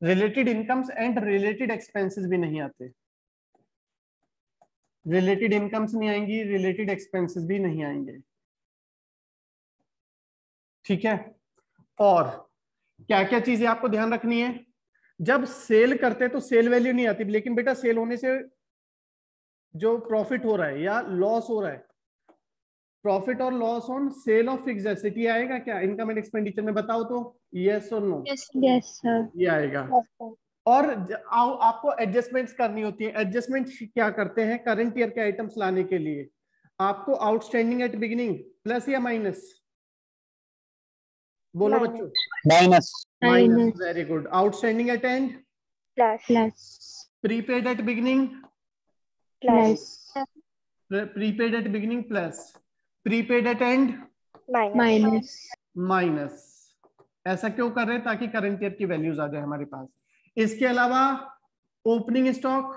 Related incomes and related expenses भी नहीं आते, रिलेटेड इनकम्स नहीं आएंगी, रिलेटेड एक्सपेंसेस भी नहीं आएंगे, ठीक है। और क्या क्या चीजें आपको ध्यान रखनी है, जब सेल करते हैं तो सेल वैल्यू नहीं आती, लेकिन बेटा सेल होने से जो प्रॉफिट हो रहा है या लॉस हो रहा है, प्रॉफिट और loss on sale of fixed asset, ये आएगा क्या इनकम एंड एक्सपेंडिचर में, बताओ तो, यस और नो? Yes sir. ये आएगा। और आपको एडजस्टमेंट्स करनी होती है। एडजस्टमेंट क्या करते हैं, करंट ईयर के आइटम्स लाने के लिए आपको आउटस्टैंडिंग एट बिगिनिंग प्लस या माइनस, बोलो बच्चों? Minus. Minus, very good. Outstanding at end plus. Prepaid at beginning plus. Prepaid at beginning plus, prepaid at end minus. Minus. ऐसा क्यों कर रहे हैं, ताकि करंट ईयर की वैल्यूज आ जाए हमारे पास। इसके अलावा ओपनिंग स्टॉक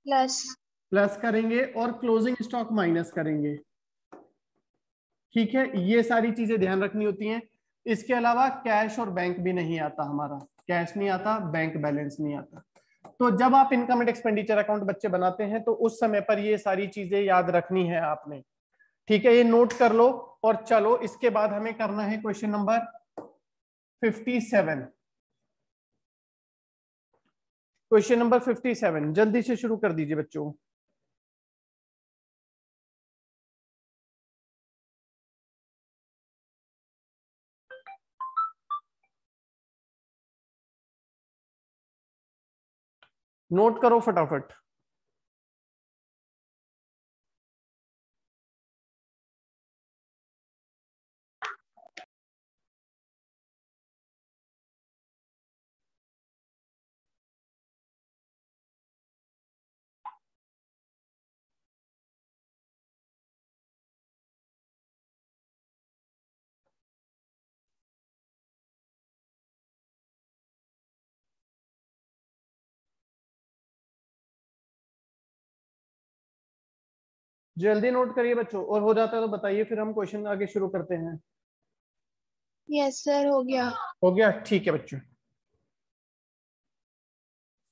प्लस करेंगे और क्लोजिंग स्टॉक माइनस करेंगे, ठीक है। ये सारी चीजें ध्यान रखनी होती हैं। इसके अलावा कैश और बैंक भी नहीं आता हमारा, कैश नहीं आता, बैंक बैलेंस नहीं आता। तो जब आप इनकम एंड एक्सपेंडिचर अकाउंट बच्चे बनाते हैं तो उस समय पर ये सारी चीजें याद रखनी है आपने, ठीक है। ये नोट कर लो। और चलो इसके बाद हमें करना है क्वेश्चन नंबर 57। क्वेश्चन नंबर 57 जल्दी से शुरू कर दीजिए बच्चों। नोट करो फटाफट। जल्दी नोट करिए बच्चों, और हो जाता है तो बताइए, फिर हम क्वेश्चन आगे शुरू करते हैं। यस सर, हो गया। हो गया, ठीक है बच्चों।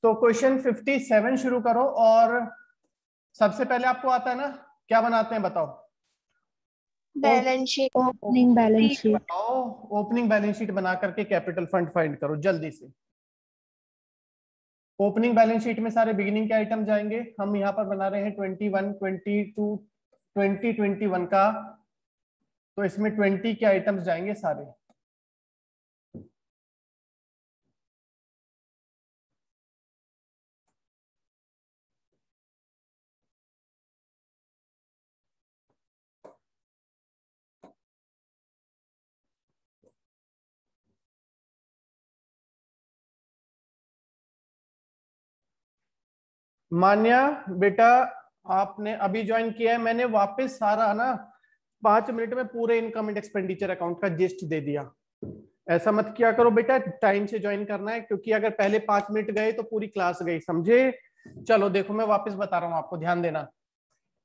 तो क्वेश्चन 57 शुरू करो। और सबसे पहले आपको आता है ना, क्या बनाते हैं बताओ? Balance sheet. Opening balance sheet. बताओ। ओपनिंग बैलेंस शीट बना करके कैपिटल फंड फाइंड करो जल्दी से। ओपनिंग बैलेंस शीट में सारे बिगिनिंग के आइटम जाएंगे। हम यहाँ पर बना रहे हैं 21, 22, 2021 का, तो इसमें 20 के आइटम्स जाएंगे सारे। मान्या बेटा, आपने अभी ज्वाइन किया है, मैंने वापस सारा ना 5 मिनट में पूरे इनकम एंड एक्सपेंडिचर अकाउंट का जिस्ट दे दिया। ऐसा मत किया करो बेटा, टाइम से ज्वाइन करना है, क्योंकि अगर पहले 5 मिनट गए तो पूरी क्लास गई, समझे? चलो देखो, मैं वापस बता रहा हूँ आपको, ध्यान देना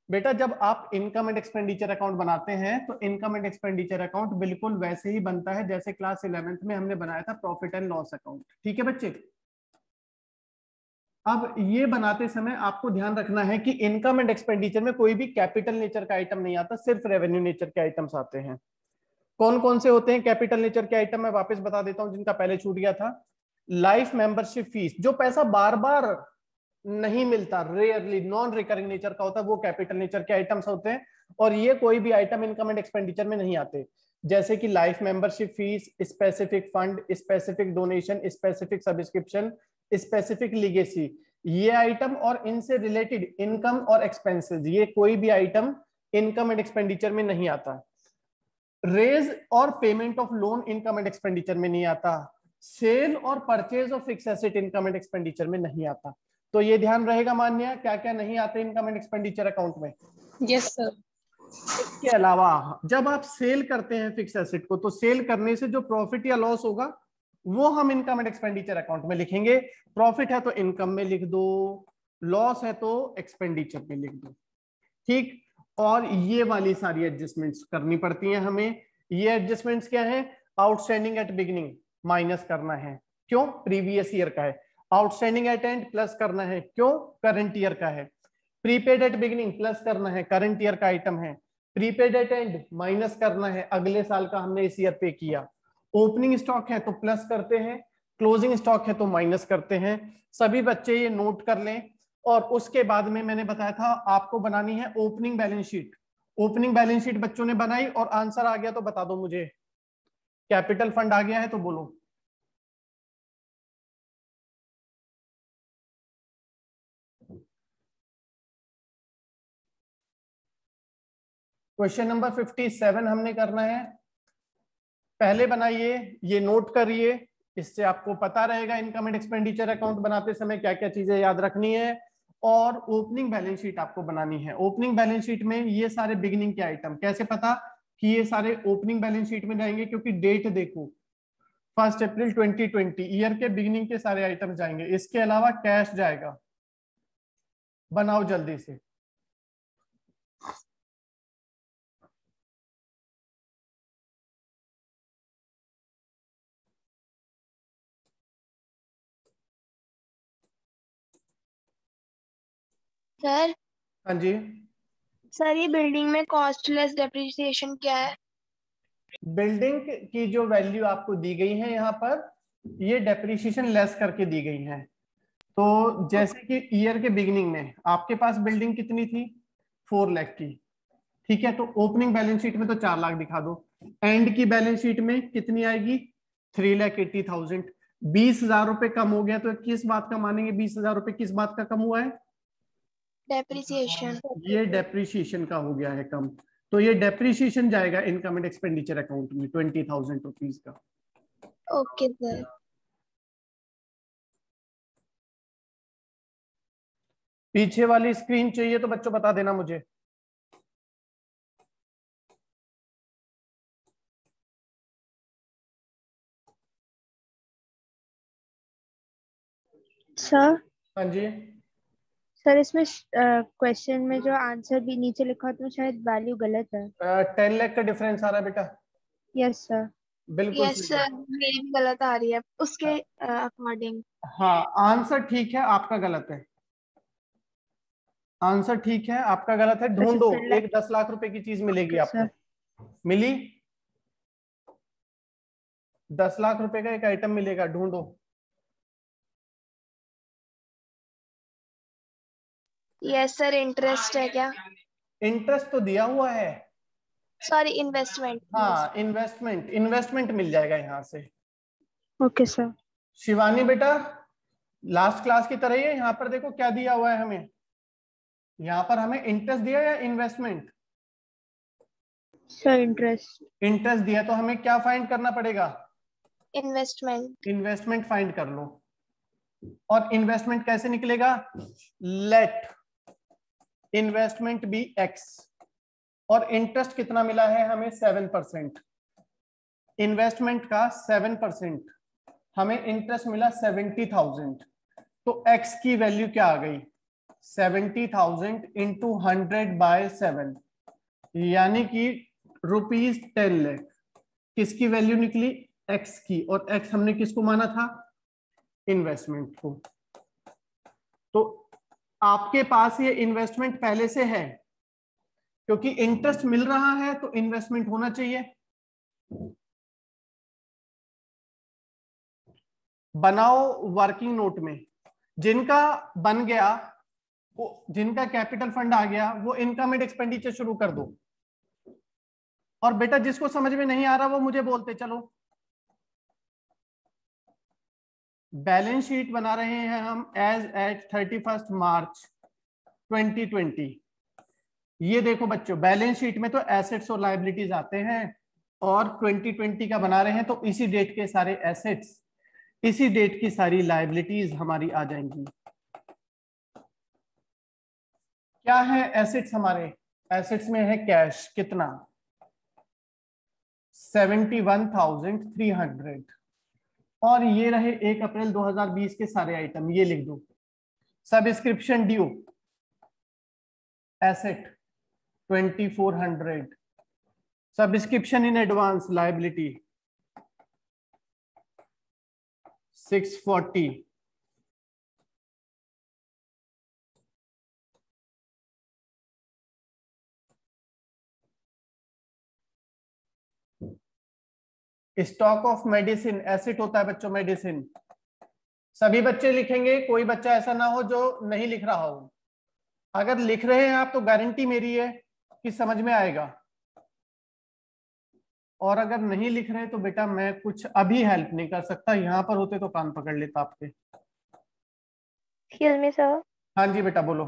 बेटा। जब आप इनकम एंड एक्सपेंडिचर अकाउंट बनाते हैं तो इनकम एंड एक्सपेंडिचर अकाउंट बिल्कुल वैसे ही बनता है जैसे क्लास 11th में हमने बनाया था प्रॉफिट एंड लॉस अकाउंट, ठीक है बच्चे। अब ये बनाते समय आपको ध्यान रखना है कि इनकम एंड एक्सपेंडिचर में कोई भी कैपिटल नेचर का आइटम नहीं आता, सिर्फ रेवेन्यू नेचर के आइटम्स आते हैं। कौन कौन से होते हैं कैपिटल नेचर के आइटम, मैं वापस बता देता हूं जिनका पहले छूट गया था। लाइफ मेंबरशिप फीस, जो पैसा बार बार नहीं मिलता, रेयरली नॉन रिकरिंग नेचर का होता है, वो कैपिटल नेचर के आइटम्स होते हैं। और ये कोई भी आइटम इनकम एंड एक्सपेंडिचर में नहीं आते, जैसे कि life membership fees, specific fund, specific donation, specific subscription, specific legacy, ये आइटम और इनसे रिलेटेड इनकम और एक्सपेंसेस, ये कोई भी आइटम इनकम एंड एक्सपेंडिचर में नहीं आता। रेज और payment of loan income and expenditure में नहीं आता। सेल और purchase of fix asset income and expenditure में नहीं आता। तो ये ध्यान रहेगा मान्य, क्या क्या नहीं आते इनकम एंड एक्सपेंडिचर अकाउंट में। Yes sir. इसके अलावा जब आप सेल करते हैं फिक्स एसेट को, तो सेल करने से जो प्रॉफिट या लॉस होगा वो हम इनकम एंड एक्सपेंडिचर अकाउंट में लिखेंगे। प्रॉफिट है तो इनकम में लिख दो, लॉस है तो एक्सपेंडिचर में लिख दो, ठीक। और ये वाली सारी एडजस्टमेंट्स करनी पड़ती हैं हमें। ये एडजस्टमेंट्स क्या है, आउटस्टैंडिंग एट बिगिनिंग माइनस करना है, क्यों? प्रीवियस ईयर का है। आउटस्टैंडिंग एट एंड प्लस करना है, क्यों? करंट ईयर का है। प्रीपेड एट बिगिनिंग प्लस करना है, करंट ईयर का आइटम है। प्रीपेड एट एंड माइनस करना है, अगले साल का हमने इस ईयर पे किया। ओपनिंग स्टॉक है तो प्लस करते हैं, क्लोजिंग स्टॉक है तो माइनस करते हैं। सभी बच्चे ये नोट कर लें। और उसके बाद में मैंने बताया था आपको बनानी है opening balance sheet. Opening balance sheet बच्चों ने बनाई और आंसर आ गया तो बता दो मुझे। कैपिटल फंड आ गया है तो बोलो। क्वेश्चन नंबर 57 हमने करना है। पहले बनाइए, ये नोट करिए, इससे आपको पता रहेगा इनकम एंड एक्सपेंडिचर अकाउंट बनाते समय क्या क्या चीजें याद रखनी है। और ओपनिंग बैलेंस शीट आपको बनानी है। ओपनिंग बैलेंस शीट में ये सारे बिगिनिंग के आइटम, कैसे पता कि ये सारे ओपनिंग बैलेंस शीट में जाएंगे? क्योंकि डेट देखो 1 अप्रैल 2020, ईयर के बिगिनिंग के सारे आइटम जाएंगे। इसके अलावा कैश जाएगा। बनाओ जल्दी से। सर हाँ जी, सर ये बिल्डिंग में कॉस्टलेस डेप्रिसिएशन क्या है? बिल्डिंग की जो वैल्यू आपको दी गई है यहाँ पर, ये डेप्रिसिएशन लेस करके दी गई है। तो जैसे कि ईयर के बिगिनिंग में आपके पास बिल्डिंग कितनी थी? 4 लाख की। ठीक है, तो ओपनिंग बैलेंस शीट में तो 4 लाख दिखा दो। एंड की बैलेंस शीट में कितनी आएगी? 3,80,000। 20,000 रुपए कम हो गया तो किस बात का मानेंगे? 20,000 रुपए किस बात का कम हुआ है? डेप्रिसिएशन। ये डेप्रिसिएशन का हो गया है कम। तो ये डेप्रिसिएशन जाएगा इनकम एंड एक्सपेंडिचर अकाउंट में 20,000 रुपीज का। Okay sir. पीछे वाली स्क्रीन चाहिए तो बच्चों बता देना मुझे। सर हाँ जी, सर इसमें क्वेश्चन में जो आंसर भी नीचे लिखा है तो शायद वैल्यू गलत है। 10 लाख का डिफरेंस आ रहा है बेटा। Yes sir. बिल्कुल यस सही है। सर, मेरी भी गलत आ रही है उसके अकॉर्डिंग। हाँ, आंसर ठीक है, आपका गलत है। आंसर ठीक है, आपका गलत है। वैसे ढूंढो, 10 लाख। एक 10 लाख रुपए की चीज मिलेगी ओके आपको। सर। मिली? 10 लाख रुपए का एक आइटम मिलेगा, ढूंढो। यस सर, इंटरेस्ट है क्या? इंटरेस्ट तो दिया हुआ है। Sorry, investment. हाँ, इन्वेस्टमेंट, इन्वेस्टमेंट मिल जाएगा यहाँ से। Okay sir. शिवानी बेटा, लास्ट क्लास की तरह ही है। यहाँ पर देखो क्या दिया हुआ है हमें। यहाँ पर हमें इंटरेस्ट दिया या इन्वेस्टमेंट? Sir interest. इंटरेस्ट दिया, तो हमें क्या फाइंड करना पड़ेगा? इन्वेस्टमेंट। इन्वेस्टमेंट फाइंड कर लो। और इन्वेस्टमेंट कैसे निकलेगा? Let investment be x. और इंटरेस्ट कितना मिला है हमें? 7%। इन्वेस्टमेंट का 7%, हमें इंटरेस्ट मिला 70,000। तो एक्स की वैल्यू क्या आ गई? 70,000 इंटू 100/7, यानी कि ₹10 लाख। किसकी वैल्यू निकली? एक्स की। और एक्स हमने किसको माना था? इन्वेस्टमेंट को। तो आपके पास ये इन्वेस्टमेंट पहले से है, क्योंकि इंटरेस्ट मिल रहा है तो इन्वेस्टमेंट होना चाहिए। बनाओ वर्किंग नोट में। जिनका बन गया, जिनका कैपिटल फंड आ गया, वो इनकम एंड एक्सपेंडिचर शुरू कर दो। और बेटा जिसको समझ में नहीं आ रहा वो मुझे बोलते चलो। बैलेंस शीट बना रहे हैं हम एज एट 31 मार्च 2020। ये देखो बच्चों, बैलेंस शीट में तो एसेट्स और लायबिलिटीज आते हैं, और 2020 का बना रहे हैं तो इसी डेट के सारे एसेट्स, इसी डेट की सारी लायबिलिटीज हमारी आ जाएंगी। क्या है एसेट्स हमारे? एसेट्स में है कैश, कितना? 71,300। और ये रहे 1 अप्रैल 2020 के सारे आइटम, ये लिख दो। Subscription due asset 2,400। Subscription in advance liability 640। Stock of medicine, asset होता है बच्चों मेडिसिन। सभी बच्चे लिखेंगे, कोई बच्चा ऐसा ना हो जो नहीं लिख रहा हो। अगर लिख रहे हैं आप तो गारंटी मेरी है कि समझ में आएगा, और अगर नहीं लिख रहे तो बेटा मैं कुछ अभी हेल्प नहीं कर सकता। यहाँ पर होते तो कान पकड़ लेता आपके। Excuse me sir. हाँ जी बेटा बोलो।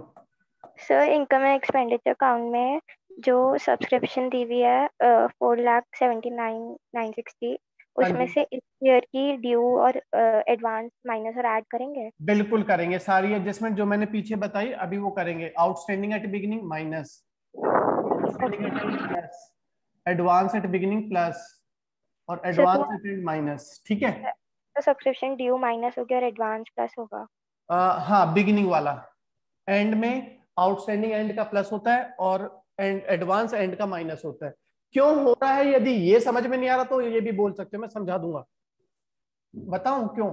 Sir income and expenditure account में जो सब्सक्रिप्शन दी हुई है 4,79,960, हाँ उसमें जी से इस ईयर की ड्यू और एडवांस माइनस और ऐड करेंगे। बिल्कुल करेंगे, सारी एडजस्टमेंट जो मैंने पीछे बताई अभी वो करेंगे। Outstanding at beginning minus, outstanding at end plus, advance at beginning plus, और sir advance at end minus. ठीक है। तो सब्सक्रिप्शन ड्यू माइनस हो गया और एडवांस प्लस होगा। हाँ बिगिनिंग वाला, एंड में आउटस्टैंडिंग एंड का प्लस होता है और एंड एडवांस एंड का माइनस होता है। क्यों हो रहा है, यदि ये समझ में नहीं आ रहा तो ये भी बोल सकते हो, मैं समझा दूंगा। बताऊं क्यों?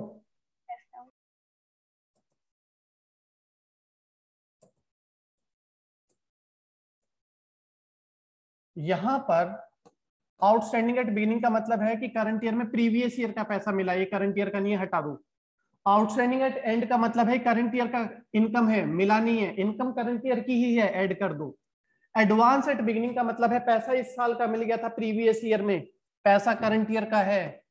यहां पर आउटस्टैंडिंग एट बिगिनिंग का मतलब है कि करंट ईयर में प्रीवियस ईयर का पैसा मिला, ये करंट ईयर का नहीं है, हटा दो। आउटस्टैंडिंग एट एंड का मतलब है करंट ईयर का इनकम है, मिला नहीं है, इनकम करंट ईयर की ही है, ऐड कर दो। एडवांस एट बिगिनिंग का मतलब है पैसा इस साल का मिल गया था प्रीवियस ईयर में, पैसा करंट ईयर का है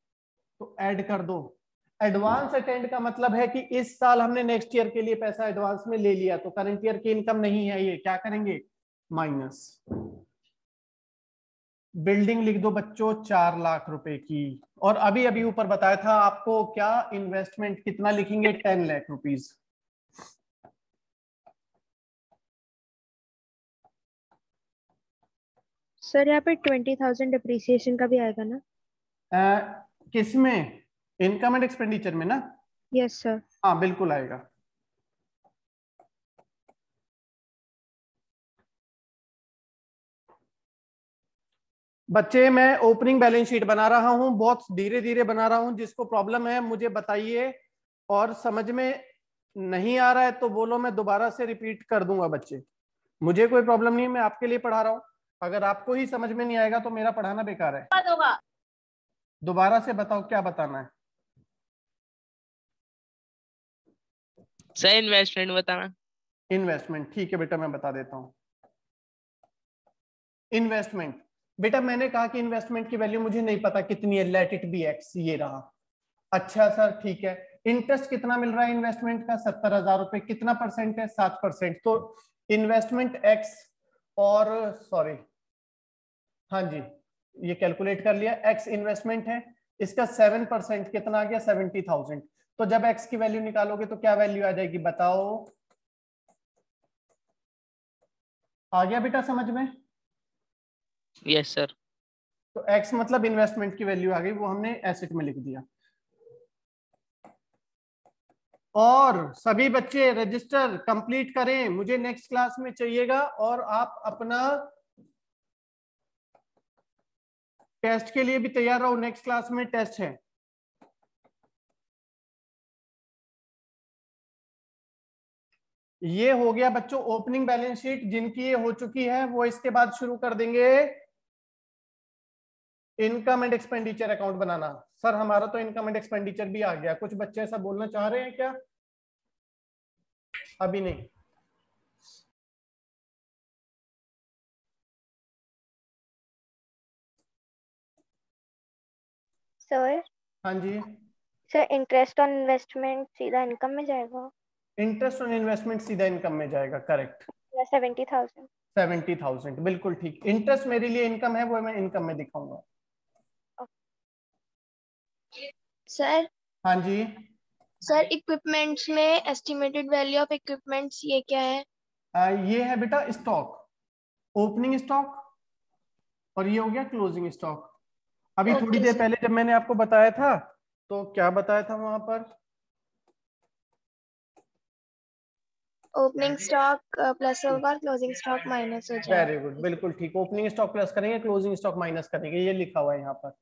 तो ऐड कर दो। एडवांस एट एंड का मतलब है कि इस साल हमने नेक्स्ट ईयर के लिए पैसा एडवांस में ले लिया तो करंट ईयर की इनकम नहीं है, ये क्या करेंगे, माइनस। बिल्डिंग लिख दो बच्चों 4 लाख रुपए की, और अभी अभी ऊपर बताया था आपको क्या, इन्वेस्टमेंट कितना लिखेंगे, 10 लाख रुपीज। सर यहाँ पे 20,000 डिप्रिसिएशन का भी आएगा ना? किसमें, इनकम एंड एक्सपेंडिचर में ना? Yes sir. हाँ बिल्कुल आएगा। बच्चे मैं ओपनिंग बैलेंस शीट बना रहा हूं, बहुत धीरे धीरे बना रहा हूं, जिसको प्रॉब्लम है मुझे बताइए, और समझ में नहीं आ रहा है तो बोलो, मैं दोबारा से रिपीट कर दूंगा बच्चे। मुझे कोई प्रॉब्लम नहीं है, मैं आपके लिए पढ़ा रहा हूं। अगर आपको ही समझ में नहीं आएगा तो मेरा पढ़ाना बेकार है। दोबारा से बताओ क्या बताना है। सर इन्वेस्टमेंट बताना। इन्वेस्टमेंट, ठीक है बेटा मैं बता देता हूं। इन्वेस्टमेंट, बेटा मैंने कहा कि इन्वेस्टमेंट की वैल्यू मुझे नहीं पता कितनी है, लेट इट बी एक्स, ये रहा। अच्छा सर ठीक है, इंटरेस्ट कितना मिल रहा है इन्वेस्टमेंट का, 70,000 रुपए, कितना परसेंट है, 7%। तो इन्वेस्टमेंट एक्स, और सॉरी हाँ जी ये कैलकुलेट कर लिया, एक्स इन्वेस्टमेंट है, इसका 7% कितना आ गया, 70,000। तो जब एक्स की वैल्यू निकालोगे तो क्या वैल्यू आ जाएगी बताओ, आ गया बेटा समझ में? Yes sir. तो एक्स मतलब इन्वेस्टमेंट की वैल्यू आ गई, वो हमने एसेट में लिख दिया। और सभी बच्चे रजिस्टर कंप्लीट करें, मुझे नेक्स्ट क्लास में चाहिएगा, और आप अपना टेस्ट के लिए भी तैयार रहो, नेक्स्ट क्लास में टेस्ट है। ये हो गया बच्चों ओपनिंग बैलेंस शीट, जिनकी ये हो चुकी है वो इसके बाद शुरू कर देंगे income and expenditure account banana. Sir हमारा तो इनकम एंड एक्सपेंडिचर भी आ गया, कुछ बच्चे ऐसा बोलना चाह रहे हैं क्या? अभी नहीं। सर हाँ जी, सर इंटरेस्ट ऑन इन्वेस्टमेंट सीधा इनकम में जाएगा इंटरेस्ट ऑन इन्वेस्टमेंट सीधा इनकम में जाएगा, करेक्ट। या 70,000? 70,000 बिल्कुल ठीक। इंटरेस्ट मेरे लिए इनकम है, वो मैं इनकम में दिखाऊंगा। सर हाँ जी, सर इक्विपमेंट्स में एस्टिमेटेड वैल्यू ऑफ इक्विपमेंट्स ये क्या है? ये है बेटा स्टॉक, ओपनिंग स्टॉक, और ये हो गया क्लोजिंग स्टॉक। अभी थोड़ी ओके देर सर। पहले जब मैंने आपको बताया था तो क्या बताया था वहां पर, ओपनिंग स्टॉक प्लस होगा, क्लोजिंग स्टॉक माइनस हो जाएगा। वेरी गुड बिल्कुल ठीक, ओपनिंग स्टॉक प्लस करेंगे, क्लोजिंग स्टॉक माइनस करेंगे, ये लिखा हुआ है यहाँ पर।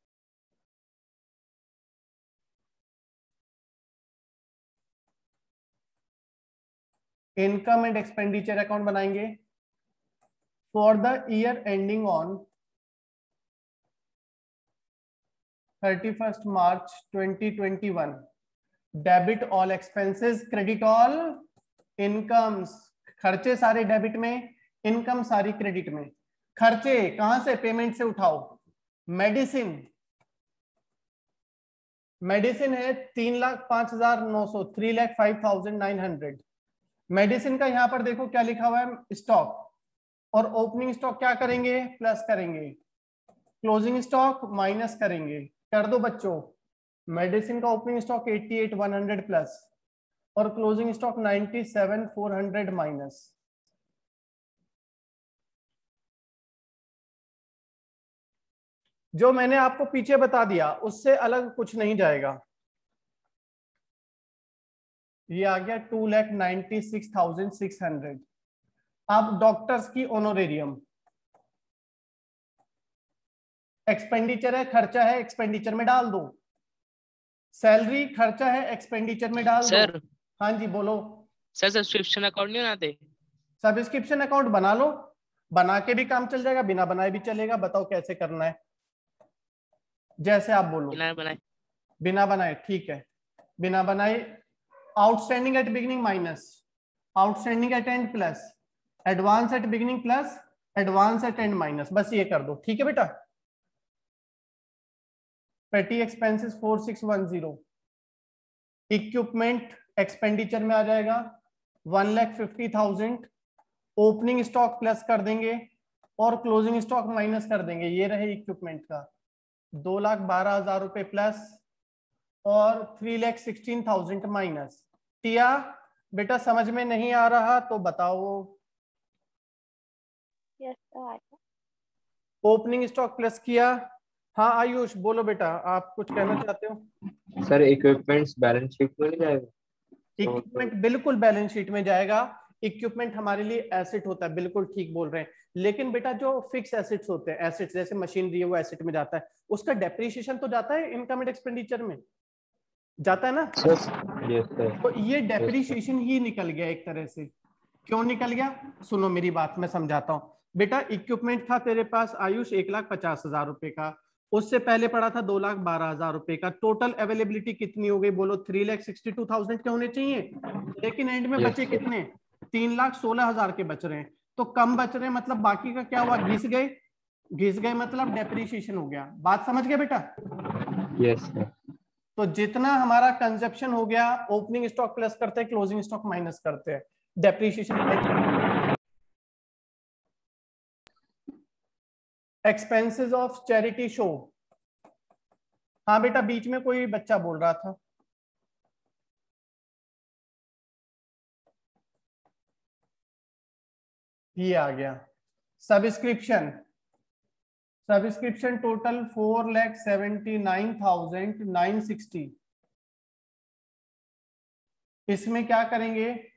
इनकम एंड एक्सपेंडिचर अकाउंट बनाएंगे for the year ending on 31st March 2021. Debit all expenses, credit all incomes. खर्चे सारे डेबिट में, इनकम सारी क्रेडिट में। खर्चे कहां से? पेमेंट से उठाओ। मेडिसिन, मेडिसिन है 3,05,900, 3,05,900। मेडिसिन का यहां पर देखो क्या लिखा हुआ है, स्टॉक, और ओपनिंग स्टॉक क्या करेंगे? प्लस करेंगे, क्लोजिंग स्टॉक माइनस करेंगे। कर दो बच्चों, मेडिसिन का ओपनिंग स्टॉक 88,100 प्लस और क्लोजिंग स्टॉक 97,400 माइनस। जो मैंने आपको पीछे बता दिया उससे अलग कुछ नहीं जाएगा। ये आ गया 2,96,600। अब डॉक्टर्स की ऑनोरेरियम, एक्सपेंडिचर है, खर्चा है, एक्सपेंडिचर में डाल दो। सैलरी खर्चा है, एक्सपेंडिचर में डाल सर दो। हाँ जी बोलो। सर सब्सक्रिप्शन अकाउंट नहीं बनाते? सब्सक्रिप्शन अकाउंट बना लो, बना के भी काम चल जाएगा, बिना बनाए भी चलेगा। बताओ कैसे करना है, जैसे आप बोलो। बिना बनाए? बिना बनाए, ठीक है। बिना बनाए outstanding at beginning minus outstanding at end plus advance at beginning plus advance at end minus. बस ये कर दो, ठीक है बेटा। पेटी एक्सपेंसेस 4610। इक्विपमेंट एक्सपेंडिचर में आ जाएगा 1,50,000। ओपनिंग स्टॉक प्लस कर देंगे और क्लोजिंग स्टॉक माइनस कर देंगे। ये रहे इक्विपमेंट का 2,12,000 रुपए प्लस और 3,16,000 माइनस। टिया बेटा समझ में नहीं आ रहा तो बताओ। Yes sir. Opening stock plus किया। हाँ आयुष बोलो बेटा, आप कुछ कहना चाहते हो? सर इक्विपमेंट्स बैलेंस शीट में नहीं जाएगा? इक्विपमेंट बिल्कुल बैलेंस शीट में जाएगा। इक्विपमेंट हमारे लिए एसेट होता है, बिल्कुल ठीक बोल रहे हैं। लेकिन बेटा जो फिक्स एसेट्स होते हैं, एसेट्स जैसे मशीनरी है वो एसेट में जाता है, उसका डेप्रिसिएशन तो जाता है इनकम एंड एक्सपेंडिचर में, जाता है ना? Yes sir. तो ये डेप्रिसिएशन ही निकल गया एक तरह से। क्यों निकल गया? सुनो मेरी बात, मैं समझाता हूँ बेटा। इक्विपमेंट था तेरे पास आयुष 1,50,000 रुपए का, उससे पहले पड़ा था 2,12,000 रुपए का। टोटल अवेलेबिलिटी कितनी हो गई बोलो? 3,62,000 के होने चाहिए, लेकिन एंड में बचे कितने? 3,16,000 के बच रहे हैं। तो कम बच रहे हैं मतलब बाकी का क्या हुआ? घिस गए। घिस गए मतलब डेप्रिसिएशन हो गया। बात समझ गए बेटा? Yes sir. तो जितना हमारा कंजप्शन हो गया, ओपनिंग स्टॉक प्लस करते हैं, क्लोजिंग स्टॉक माइनस करते हैं, depreciation. Expenses of charity show. हाँ बेटा बीच में कोई बच्चा बोल रहा था। ये आ गया सब्सक्रिप्शन। Subscription total 4,79,960। इसमें क्या करेंगे?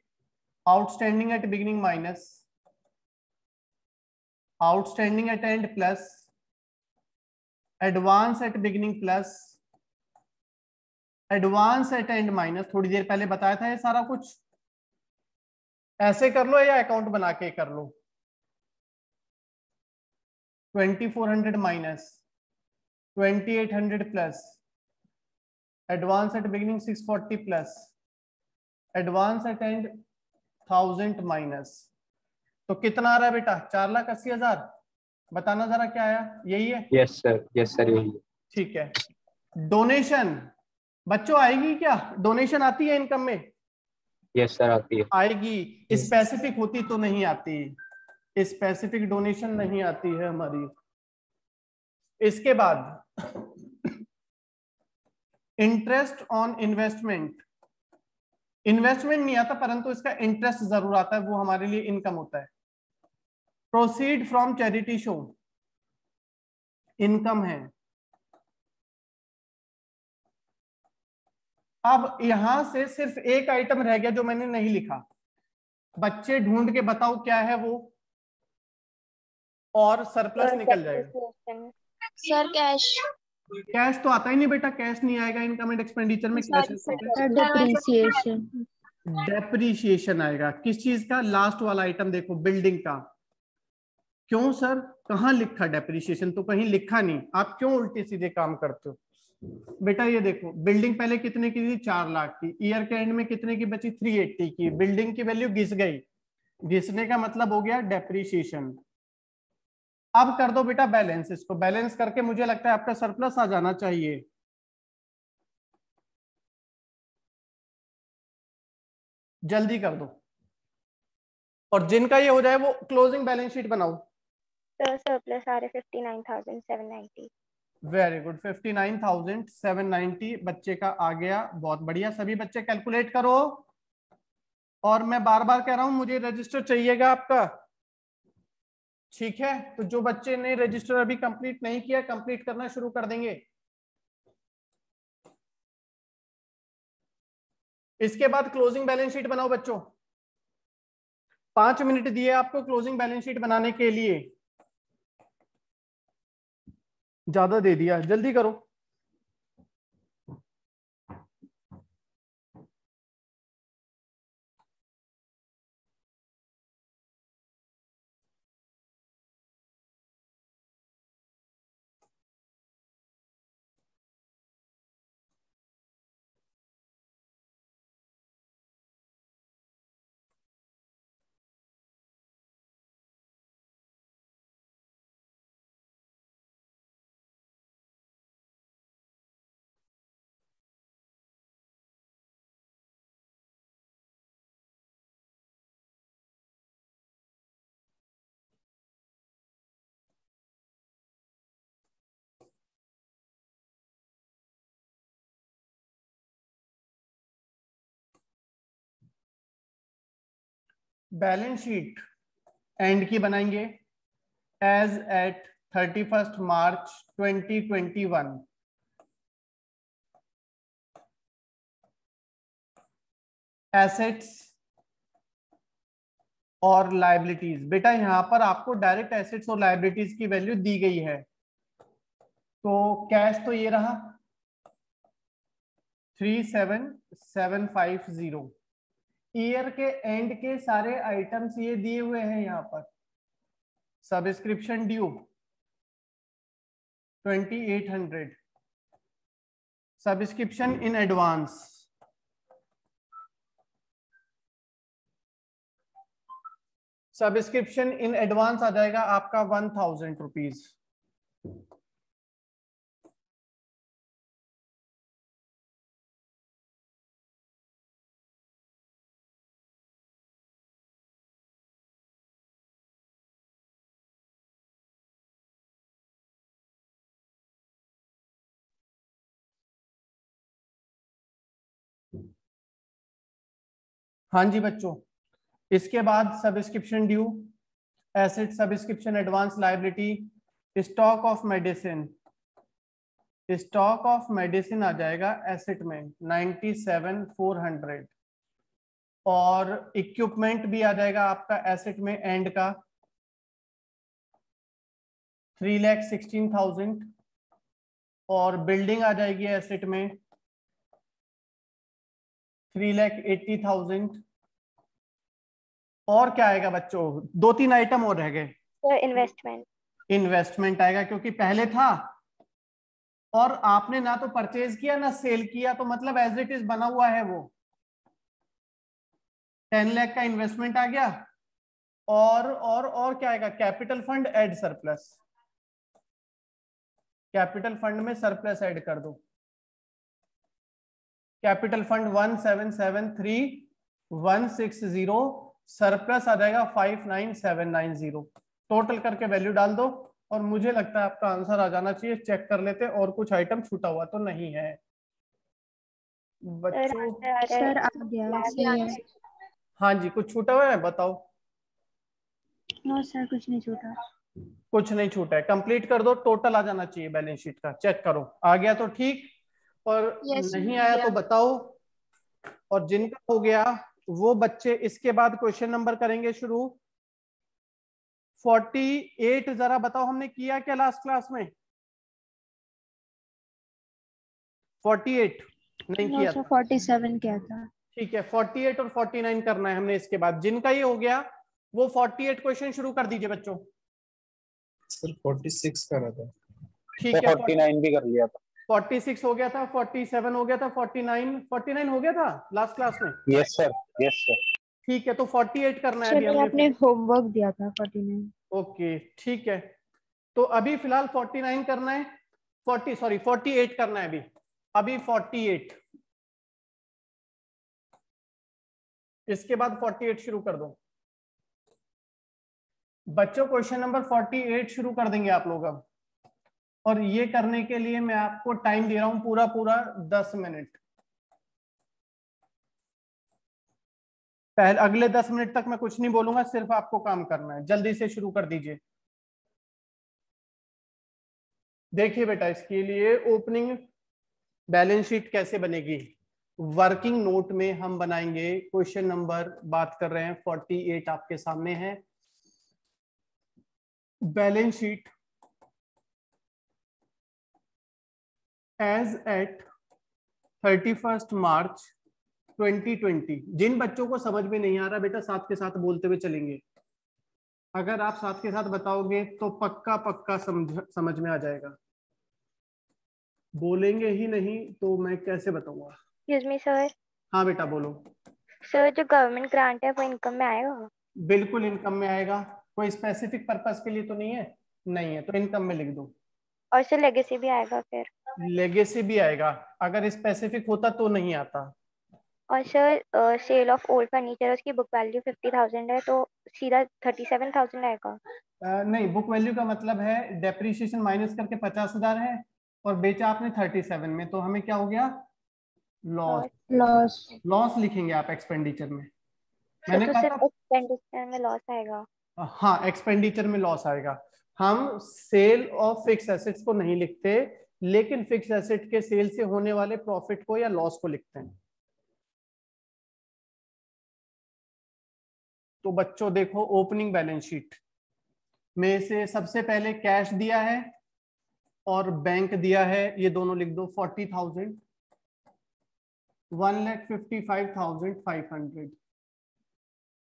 Outstanding at beginning minus outstanding at end plus advance at beginning plus advance at end minus. थोड़ी देर पहले बताया था ये सारा कुछ। ऐसे कर लो या अकाउंट बना के कर लो। 2,400 minus 2,800 plus advance at beginning 640 plus advance at and 1,000 minus. तो कितना आ रहा है बेटा? 4,80,000। बताना जरा क्या आया? यही है? यस सर, यस सर यही है। ठीक है। डोनेशन बच्चों आएगी क्या? डोनेशन आती है इनकम में? यस सर आती है। आएगी। स्पेसिफिक होती तो नहीं आती, स्पेसिफिक डोनेशन नहीं आती है हमारी। इसके बाद इंटरेस्ट ऑन इन्वेस्टमेंट। इन्वेस्टमेंट नहीं आता परंतु इसका इंटरेस्ट जरूर आता है, वो हमारे लिए इनकम होता है। Proceed from charity show income है। अब यहां से सिर्फ एक आइटम रह गया जो मैंने नहीं लिखा। बच्चे ढूंढ के बताओ क्या है वो, और सरप्लस निकल जाएगा। Sir cash. कैश तो आता ही नहीं बेटा, कैश नहीं आएगा इनकम एंड एक्सपेंडिचर में। Cash depreciation. डेप्रीशिएशन आएगा। किस चीज का? लास्ट वाला आइटम देखो, बिल्डिंग का। क्यों सर, कहाँ लिखा डेप्रीशिएशन? तो कहीं लिखा नहीं, आप क्यों उल्टे सीधे काम करते हो? बेटा ये देखो, बिल्डिंग पहले कितने की थी? 4 लाख की। ईयर के एंड में कितने की बची? 380 की। बिल्डिंग की वैल्यू घिस गई। घिसने का मतलब हो गया डेप्रीशिएशन। अब कर दो बेटा बैलेंस। इसको बैलेंस करके मुझे लगता है आपका सरप्लस आ जाना चाहिए। जल्दी कर दो, और जिनका ये हो जाए वो क्लोजिंग बैलेंस शीट बनाओ। तो सरप्लस आ रहे 59,790। वेरी गुड, 59,790 बच्चे का आ गया। बहुत बढ़िया, सभी बच्चे कैलकुलेट करो। और मैं बार बार कह रहा हूं, मुझे रजिस्टर चाहिएगा आपका, ठीक है? तो जो बच्चे ने रजिस्टर अभी कंप्लीट नहीं किया, कंप्लीट करना शुरू कर देंगे। इसके बाद क्लोजिंग बैलेंस शीट बनाओ बच्चों। 5 मिनट दिए आपको क्लोजिंग बैलेंस शीट बनाने के लिए, ज्यादा दे दिया, जल्दी करो। बैलेंस शीट एंड की बनाएंगे एज एट 31 मार्च 2021। एसेट्स और लायबिलिटीज। बेटा यहां पर आपको डायरेक्ट एसेट्स और लायबिलिटीज की वैल्यू दी गई है। तो कैश तो ये रहा 37,750। ईयर के एंड के सारे आइटम्स ये दिए हुए हैं यहाँ पर। Subscription due 2,800। Subscription in advance आ जाएगा आपका 1,000 रुपीज। हाँ जी बच्चों, इसके बाद subscription due, asset, subscription advance, liability, stock of medicine. Stock of medicine आ जाएगा एसेट में 97,400। और इक्विपमेंट भी आ जाएगा आपका एसेट में एंड का 3,16,000। और बिल्डिंग आ जाएगी एसेट में 3,80,000। और क्या आएगा बच्चों? 2-3 आइटम और रह गए। इन्वेस्टमेंट आएगा, क्योंकि पहले था और आपने ना तो परचेज किया ना सेल किया, तो मतलब एज इट इज बना हुआ है वो। 10 लाख का इन्वेस्टमेंट आ गया। और क्या आएगा? Capital fund add surplus. Capital fund में सरप्लस ऐड कर दो। Capital fund 1,773,160। सरप्लस आ जाएगा 5,9,790। टोटल करके वैल्यू डाल दो और मुझे लगता है आपका आंसर आ जाना चाहिए। चेक कर लेते और कुछ आइटम छूटा हुआ तो नहीं है बच्चों। सर आ गया, सही है। हाँ जी, कुछ छूटा हुआ है बताओ। नो सर, कुछ नहीं छूटा। कुछ नहीं छूटा है, कंप्लीट कर दो। टोटल आ जाना चाहिए बैलेंस शीट का। चेक करो, आ गया तो ठीक, और नहीं आया तो बताओ। और जिनका हो गया वो बच्चे इसके बाद क्वेश्चन नंबर करेंगे शुरू। 48 जरा बताओ हमने किया क्या लास्ट क्लास में? 48 नहीं किया था। 47 क्या था? ठीक है, 48 और 49 करना है हमने। इसके बाद जिनका ये हो गया वो 48 क्वेश्चन शुरू कर दीजिए बच्चों। सर 46 कर रहा था। ठीक है, 49 भी कर लिया था। 46 हो गया था, 47 हो गया था, 49 हो गया था लास्ट क्लास में। Yes sir, yes sir. ठीक है, तो 48 करना है अभी चलिए, आपने हमने। होमवर्क दिया था 49। ओके ठीक है, तो अभी फिलहाल 49 करना है, 48 करना है अभी 48। इसके बाद 48 शुरू कर दो बच्चों। क्वेश्चन नंबर 48 शुरू कर देंगे आप लोग अब, और ये करने के लिए मैं आपको टाइम दे रहा हूं पूरा 10 मिनट। पहले अगले 10 मिनट तक मैं कुछ नहीं बोलूंगा, सिर्फ आपको काम करना है। जल्दी से शुरू कर दीजिए। देखिए बेटा, इसके लिए ओपनिंग बैलेंस शीट कैसे बनेगी, वर्किंग नोट में हम बनाएंगे। क्वेश्चन नंबर बात कर रहे हैं 48 आपके सामने है। बैलेंस शीट एज एट 31 मार्च 2020। जिन बच्चों को समझ में नहीं आ रहा बेटा, साथ के साथ बोलते हुए चलेंगे। अगर आप साथ के साथ बताओगे तो पक्का समझ में आ जाएगा। बोलेंगे ही नहीं तो मैं कैसे बताऊंगा। Excuse me sir. हाँ बेटा बोलो। सर, जो गवर्नमेंट ग्रांट है वो इनकम में आएगा? बिल्कुल इनकम में आएगा। कोई स्पेसिफिक पर्पस के लिए तो नहीं है? नहीं है तो इनकम में लिख दो। और सर लेगेसी भी आएगा फिर? लेगेसी भी आएगा, अगर स्पेसिफिक होता तो नहीं आता। और sir sale of old furniture, उसकी बुक वैल्यू 50,000 है, तो सीधा 37,000 आएगा? नहीं, बुक वैल्यू का मतलब है डेप्रिसिएशन माइनस करके 50,000 है, और बेचा आपने 37 में, तो हमें क्या हो गया? लॉस लिखेंगे आप एक्सपेंडिचर में। मैंने तो कहा सिर्फ था एक्सपेंडिचर में लॉस आएगा? हाँ, एक्सपेंडिचर में लॉस आएगा। हम सेल ऑफ फिक्स एसेट्स को नहीं लिखते, लेकिन फिक्स एसेट के सेल से होने वाले प्रॉफिट को या लॉस को लिखते हैं। तो बच्चों देखो, ओपनिंग बैलेंस शीट में से सबसे पहले कैश दिया है और बैंक दिया है, ये दोनों लिख दो। 40,000, 1,55,500।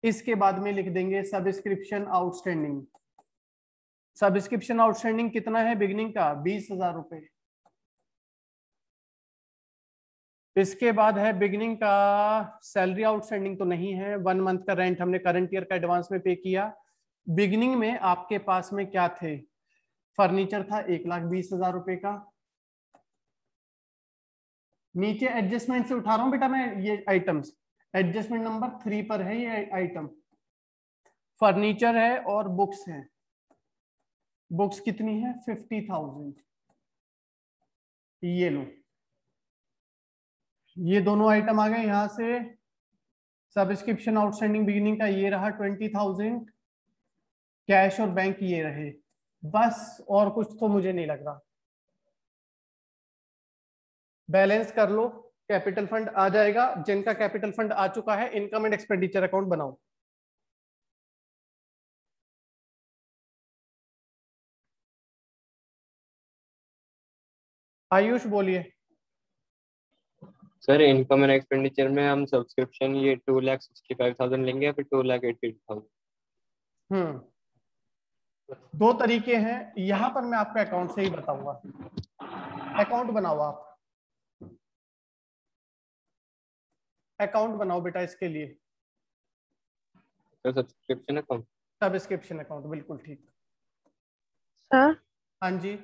इसके बाद में लिख देंगे सब्सक्रिप्शन आउटस्टैंडिंग। सब्सक्रिप्शन आउटस्टैंडिंग कितना है बिगिनिंग का? 20,000 रुपए। इसके बाद है बिगिनिंग का सैलरी आउटस्टैंडिंग तो नहीं है, 1 मंथ का रेंट हमने करंट ईयर का एडवांस में पे किया। बिगिनिंग में आपके पास में क्या थे? फर्नीचर था 1,20,000 रुपए का। नीचे एडजस्टमेंट से उठा रहा हूं बेटा मैं ये आइटम्स, एडजस्टमेंट नंबर 3 पर है ये आइटम। फर्नीचर है और बुक्स है। बुक्स कितनी है? 50,000। ये लो, ये दोनों आइटम आ गए यहां से। सब्सक्रिप्शन आउटस्टैंडिंग बिगिनिंग का ये रहा 20,000, कैश और बैंक ये रहे। बस और कुछ तो मुझे नहीं लग रहा। बैलेंस कर लो, कैपिटल फंड आ जाएगा। जिनका कैपिटल फंड आ चुका है, इनकम एंड एक्सपेंडिचर अकाउंट बनाओ। आयुष बोलिए। सर इनकम एंड एक्सपेंडिचर में हम सब्सक्रिप्शन ये 2,65,000 लेंगे या फिर 2,80,000? दो तरीके हैं, यहां पर मैं आपको अकाउंट से ही बताऊंगा। अकाउंट बनाओ आप, अकाउंट बनाओ बेटा इसके लिए। तो सब्सक्रिप्शन अकाउंट। सब्सक्रिप्शन अकाउंट, बिल्कुल ठीक। सर, हाँ जी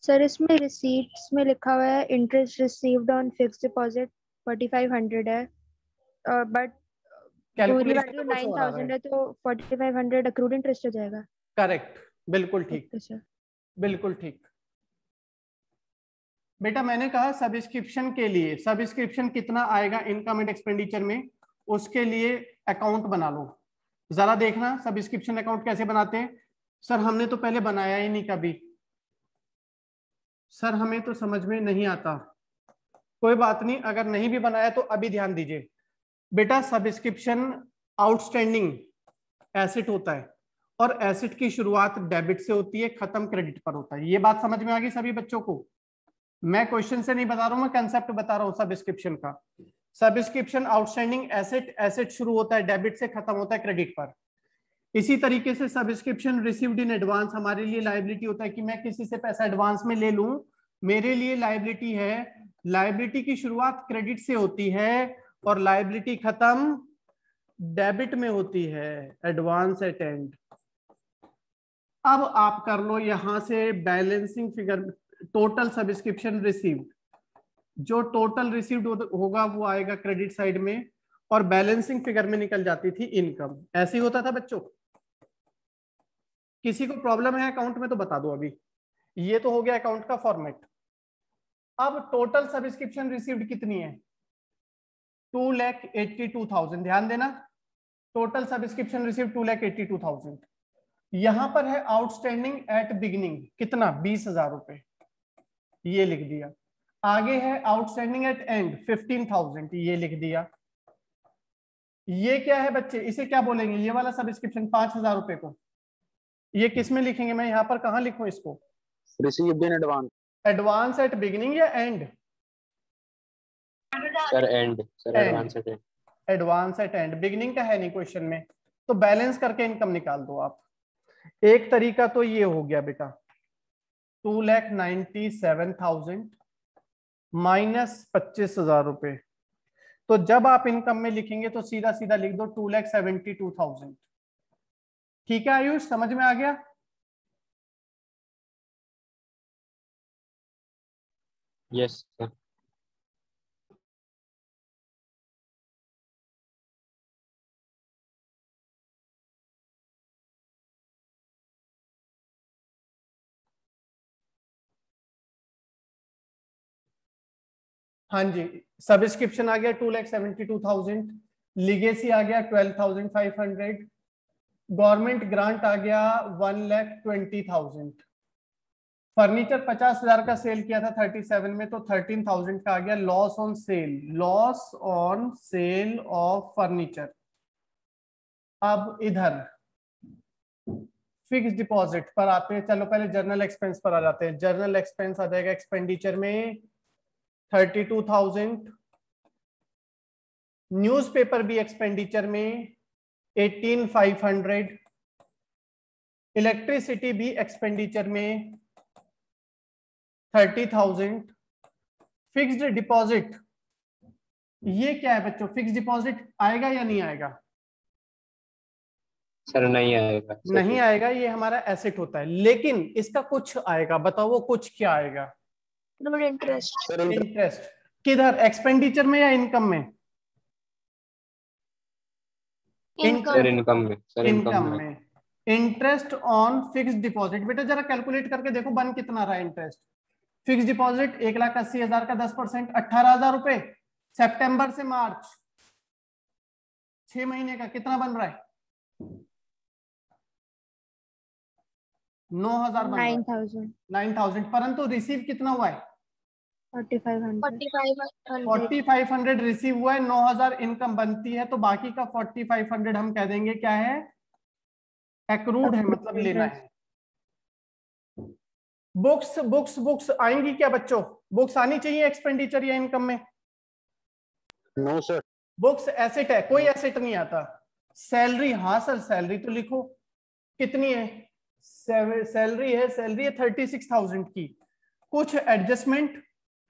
सर इसमें रिसीट्स में लिखा हुआ है interest received on fixed deposit 4,500 है, बट पूरी वैल्यू 9,000 है, तो 4,500 अक्रूड इंटरेस्ट हो जाएगा। करेक्ट, बिल्कुल ठीक। सर बिल्कुल ठीक बेटा। मैंने कहा सब्सक्रिप्शन के लिए, सब्सक्रिप्शन कितना आएगा इनकम एंड एक्सपेंडिचर में, उसके लिए अकाउंट बना लो। जरा देखना सब्सक्रिप्शन अकाउंट कैसे बनाते हैं। सर हमने तो पहले बनाया ही नहीं कभी, सर हमें तो समझ में नहीं आता। कोई बात नहीं, अगर नहीं भी बनाया तो अभी ध्यान दीजिए बेटा। सब्सक्रिप्शन आउटस्टैंडिंग एसेट होता है, और एसेट की शुरुआत डेबिट से होती है, खत्म क्रेडिट पर होता है। ये बात समझ में आ गई सभी बच्चों को? मैं क्वेश्चन से नहीं बता रहा हूं, मैं कंसेप्ट बता रहा हूं सब्सक्रिप्शन का। सब्सक्रिप्शन आउटस्टैंडिंग एसेट, एसेट शुरू होता है डेबिट से, खत्म होता है क्रेडिट पर। इसी तरीके से सब्सक्रिप्शन रिसीव्ड इन एडवांस हमारे लिए लायबिलिटी होता है कि मैं किसी से पैसा एडवांस में ले लूं, मेरे लिए लायबिलिटी है। लायबिलिटी की शुरुआत क्रेडिट से होती है और लायबिलिटी खत्म डेबिट में होती है, एडवांस एट एंड। अब आप कर लो यहां से balancing figure, total subscription received, जो टोटल रिसीव्ड होगा वो आएगा क्रेडिट साइड में और बैलेंसिंग फिगर में निकल जाती थी इनकम। ऐसे ही होता था बच्चों। किसी को प्रॉब्लम है अकाउंट में तो बता दो अभी। ये तो हो गया अकाउंट का फॉर्मेट। अब टोटल सब्सक्रिप्शन रिसीव्ड कितनी है? 2,82,000। ध्यान देना, टोटल सब्सक्रिप्शन रिसीव्ड 2,82,000। यहां पर है आउटस्टैंडिंग एट बिगिनिंग कितना? 20,000 रुपए, ये लिख दिया। आगे है आउटस्टैंडिंग एट एंड 15,000, ये लिख दिया। ये क्या है बच्चे, इसे क्या बोलेंगे? ये वाला सब्सक्रिप्शन 5,000 रुपए को ये किस में लिखेंगे? मैं यहाँ पर कहाँ लिखूं इसको? Received in advance. Advance at beginning या end? Sir end, sir advance at end. Advance at end, beginning का है नहीं क्वेश्चन में, तो बैलेंस करके इनकम निकाल दो आप। एक तरीका तो ये हो गया बेटा, 2,97,000 माइनस 25,000 रुपए। तो जब आप इनकम में लिखेंगे तो सीधा सीधा लिख दो 2,72,000। ठीक है आयुष, समझ में आ गया? Yes sir. हाँ जी, सब्सक्रिप्शन आ गया 2,72,000, लीगेसी आ गया 12,500, गवर्नमेंट ग्रांट आ गया 1,20,000, फर्नीचर 50,000 का सेल किया था 37 में तो 13,000 का आ गया loss on sale, loss on sale of furniture. अब इधर फिक्स डिपॉजिट पर आते हैं। चलो पहले जर्नल एक्सपेंस पर आ जाते हैं। जर्नल एक्सपेंस आ जाएगा एक्सपेंडिचर में 32,000, न्यूज़पेपर भी एक्सपेंडिचर में 18,500, इलेक्ट्रिसिटी भी एक्सपेंडिचर में 30,000, फिक्स्ड डिपॉजिट, ये क्या है बच्चों? फिक्स्ड डिपॉजिट आएगा या नहीं आएगा? सर नहीं आएगा। नहीं आएगा, ये हमारा एसेट होता है, लेकिन इसका कुछ आएगा। बताओ वो कुछ क्या आएगा? इंटरेस्ट। इंटरेस्ट किधर? एक्सपेंडिचर में या इनकम में? सर इनकम में, सर इनकम में। इंटरेस्ट ऑन फिक्स्ड डिपॉजिट, बेटा जरा कैलकुलेट करके देखो बन कितना रहा इंटरेस्ट। फिक्स डिपॉजिट 1,80,000 का 10%, 18,000 रुपए। सितंबर से मार्च 6 महीने का कितना बन रहा है? 9,000 बन रहा है। 9,000, परंतु रिसीव कितना हुआ है? 4,500 रिसीव हुआ है, 9,000 इनकम बनती है, तो बाकी का 4,500 हम कह देंगे क्या है? एक्रूड है, मतलब लेना है। बुक्स बुक्स बुक्स आएंगी क्या बच्चों? बुक्स आनी चाहिए एक्सपेंडिचर या इनकम में? No sir. बुक्स एसेट है, कोई एसेट नहीं आता। सैलरी, हाँ सर सैलरी तो लिखो, कितनी है? सैलरी है 36,000 की। कुछ एडजस्टमेंट,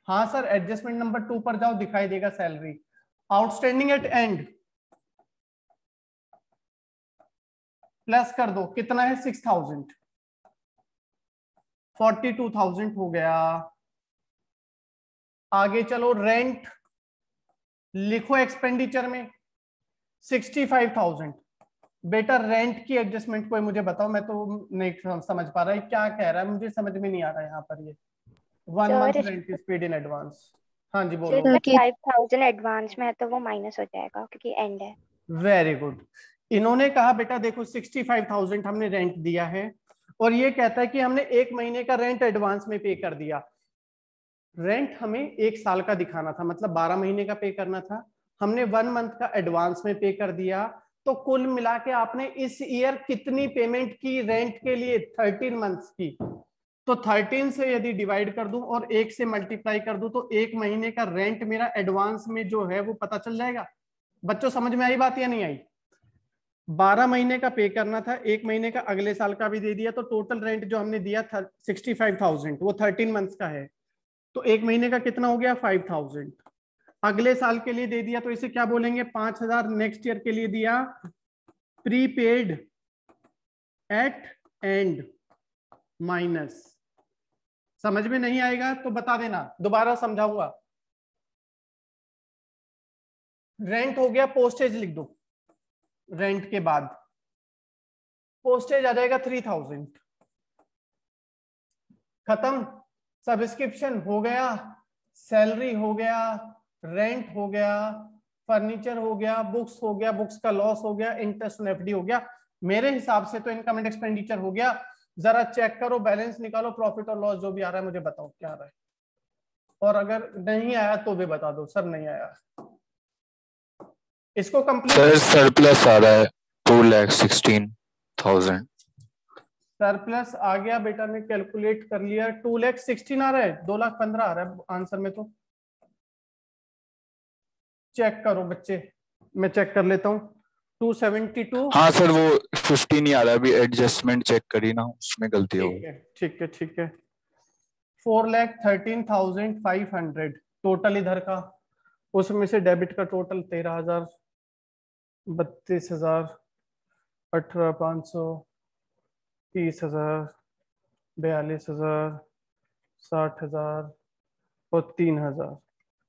हाँ सर एडजस्टमेंट नंबर 2 पर जाओ, दिखाई देगा salary. Outstanding at end plus कर दो, कितना है? 6,000, 42,000 हो गया। आगे चलो, रेंट लिखो एक्सपेंडिचर में 65,000। बेटा रेंट की एडजस्टमेंट कोई मुझे बताओ, मैं तो नहीं समझ पा रहा है क्या कह रहा है, मुझे समझ में नहीं आ रहा है यहाँ पर। ये 1 month rent is paid in advance. हाँ जी बोलो। 5,000 एडवांस में है तो वो माइनस हो जाएगा क्योंकि एंड है। Very good. इन्होंने कहा बेटा देखो 65,000 हमने रेंट दिया है और ये कहता है कि हमने 1 महीने का रेंट एडवांस में पे कर दिया। रेंट हमें 1 साल का दिखाना था, मतलब 12 महीने का पे करना था, हमने 1 मंथ का एडवांस में पे कर दिया। तो कुल मिला के आपने इस ईयर कितनी पेमेंट की रेंट के लिए? 13 मंथ्स की। तो 13 से यदि डिवाइड कर दूं और 1 से मल्टीप्लाई कर दूं तो 1 महीने का रेंट मेरा एडवांस में जो है वो पता चल जाएगा। बच्चों समझ में आई बात या नहीं आई? 12 महीने का पे करना था, 1 महीने का अगले साल का भी दे दिया, तो टोटल रेंट जो हमने दिया था 65,000, वो 13 मंथ्स का है, तो 1 महीने का कितना हो गया 5,000। अगले साल के लिए दे दिया तो इसे क्या बोलेंगे 5,000। नेक्स्ट ईयर के लिए दिया प्रीपेड एट एंड माइनस। समझ में नहीं आएगा तो बता देना, दोबारा समझाऊंगा। रेंट हो गया, पोस्टेज लिख दो, रेंट के बाद पोस्टेज आ जाएगा 3,000। खत्म। सब्सक्रिप्शन हो गया, सैलरी हो गया, रेंट हो गया, फर्नीचर हो गया, बुक्स हो गया, बुक्स का लॉस हो गया, इंटरेस्ट ऑन एफडी हो गया। मेरे हिसाब से तो इनकम एंड एक्सपेंडिचर हो गया। जरा चेक करो, बैलेंस निकालो, प्रॉफिट और लॉस जो भी आ रहा है मुझे बताओ क्या आ रहा है, और अगर नहीं आया तो भी बता दो सर नहीं आया। इसको कंप्लीट सर सरप्लस आ रहा है 2,16,000। सरप्लस आ गया बेटा ने कैलकुलेट कर लिया, 2,16,000 आ रहा है, 2,15,000 आ रहा है आंसर में। तो चेक करो बच्चे, मैं चेक कर लेता हूँ। 272। हाँ सर वो 15 ही आ रहा है, अभी एडजस्टमेंट चेक करी ना, उसमें गलती हो गई। ठीक है ठीक है। 4,13,500 टोटल इधर का, उसमें से डेबिट का टोटल 13,000, 32,000, 18,500, 30,000, 42,000, 60,000 और 3,000।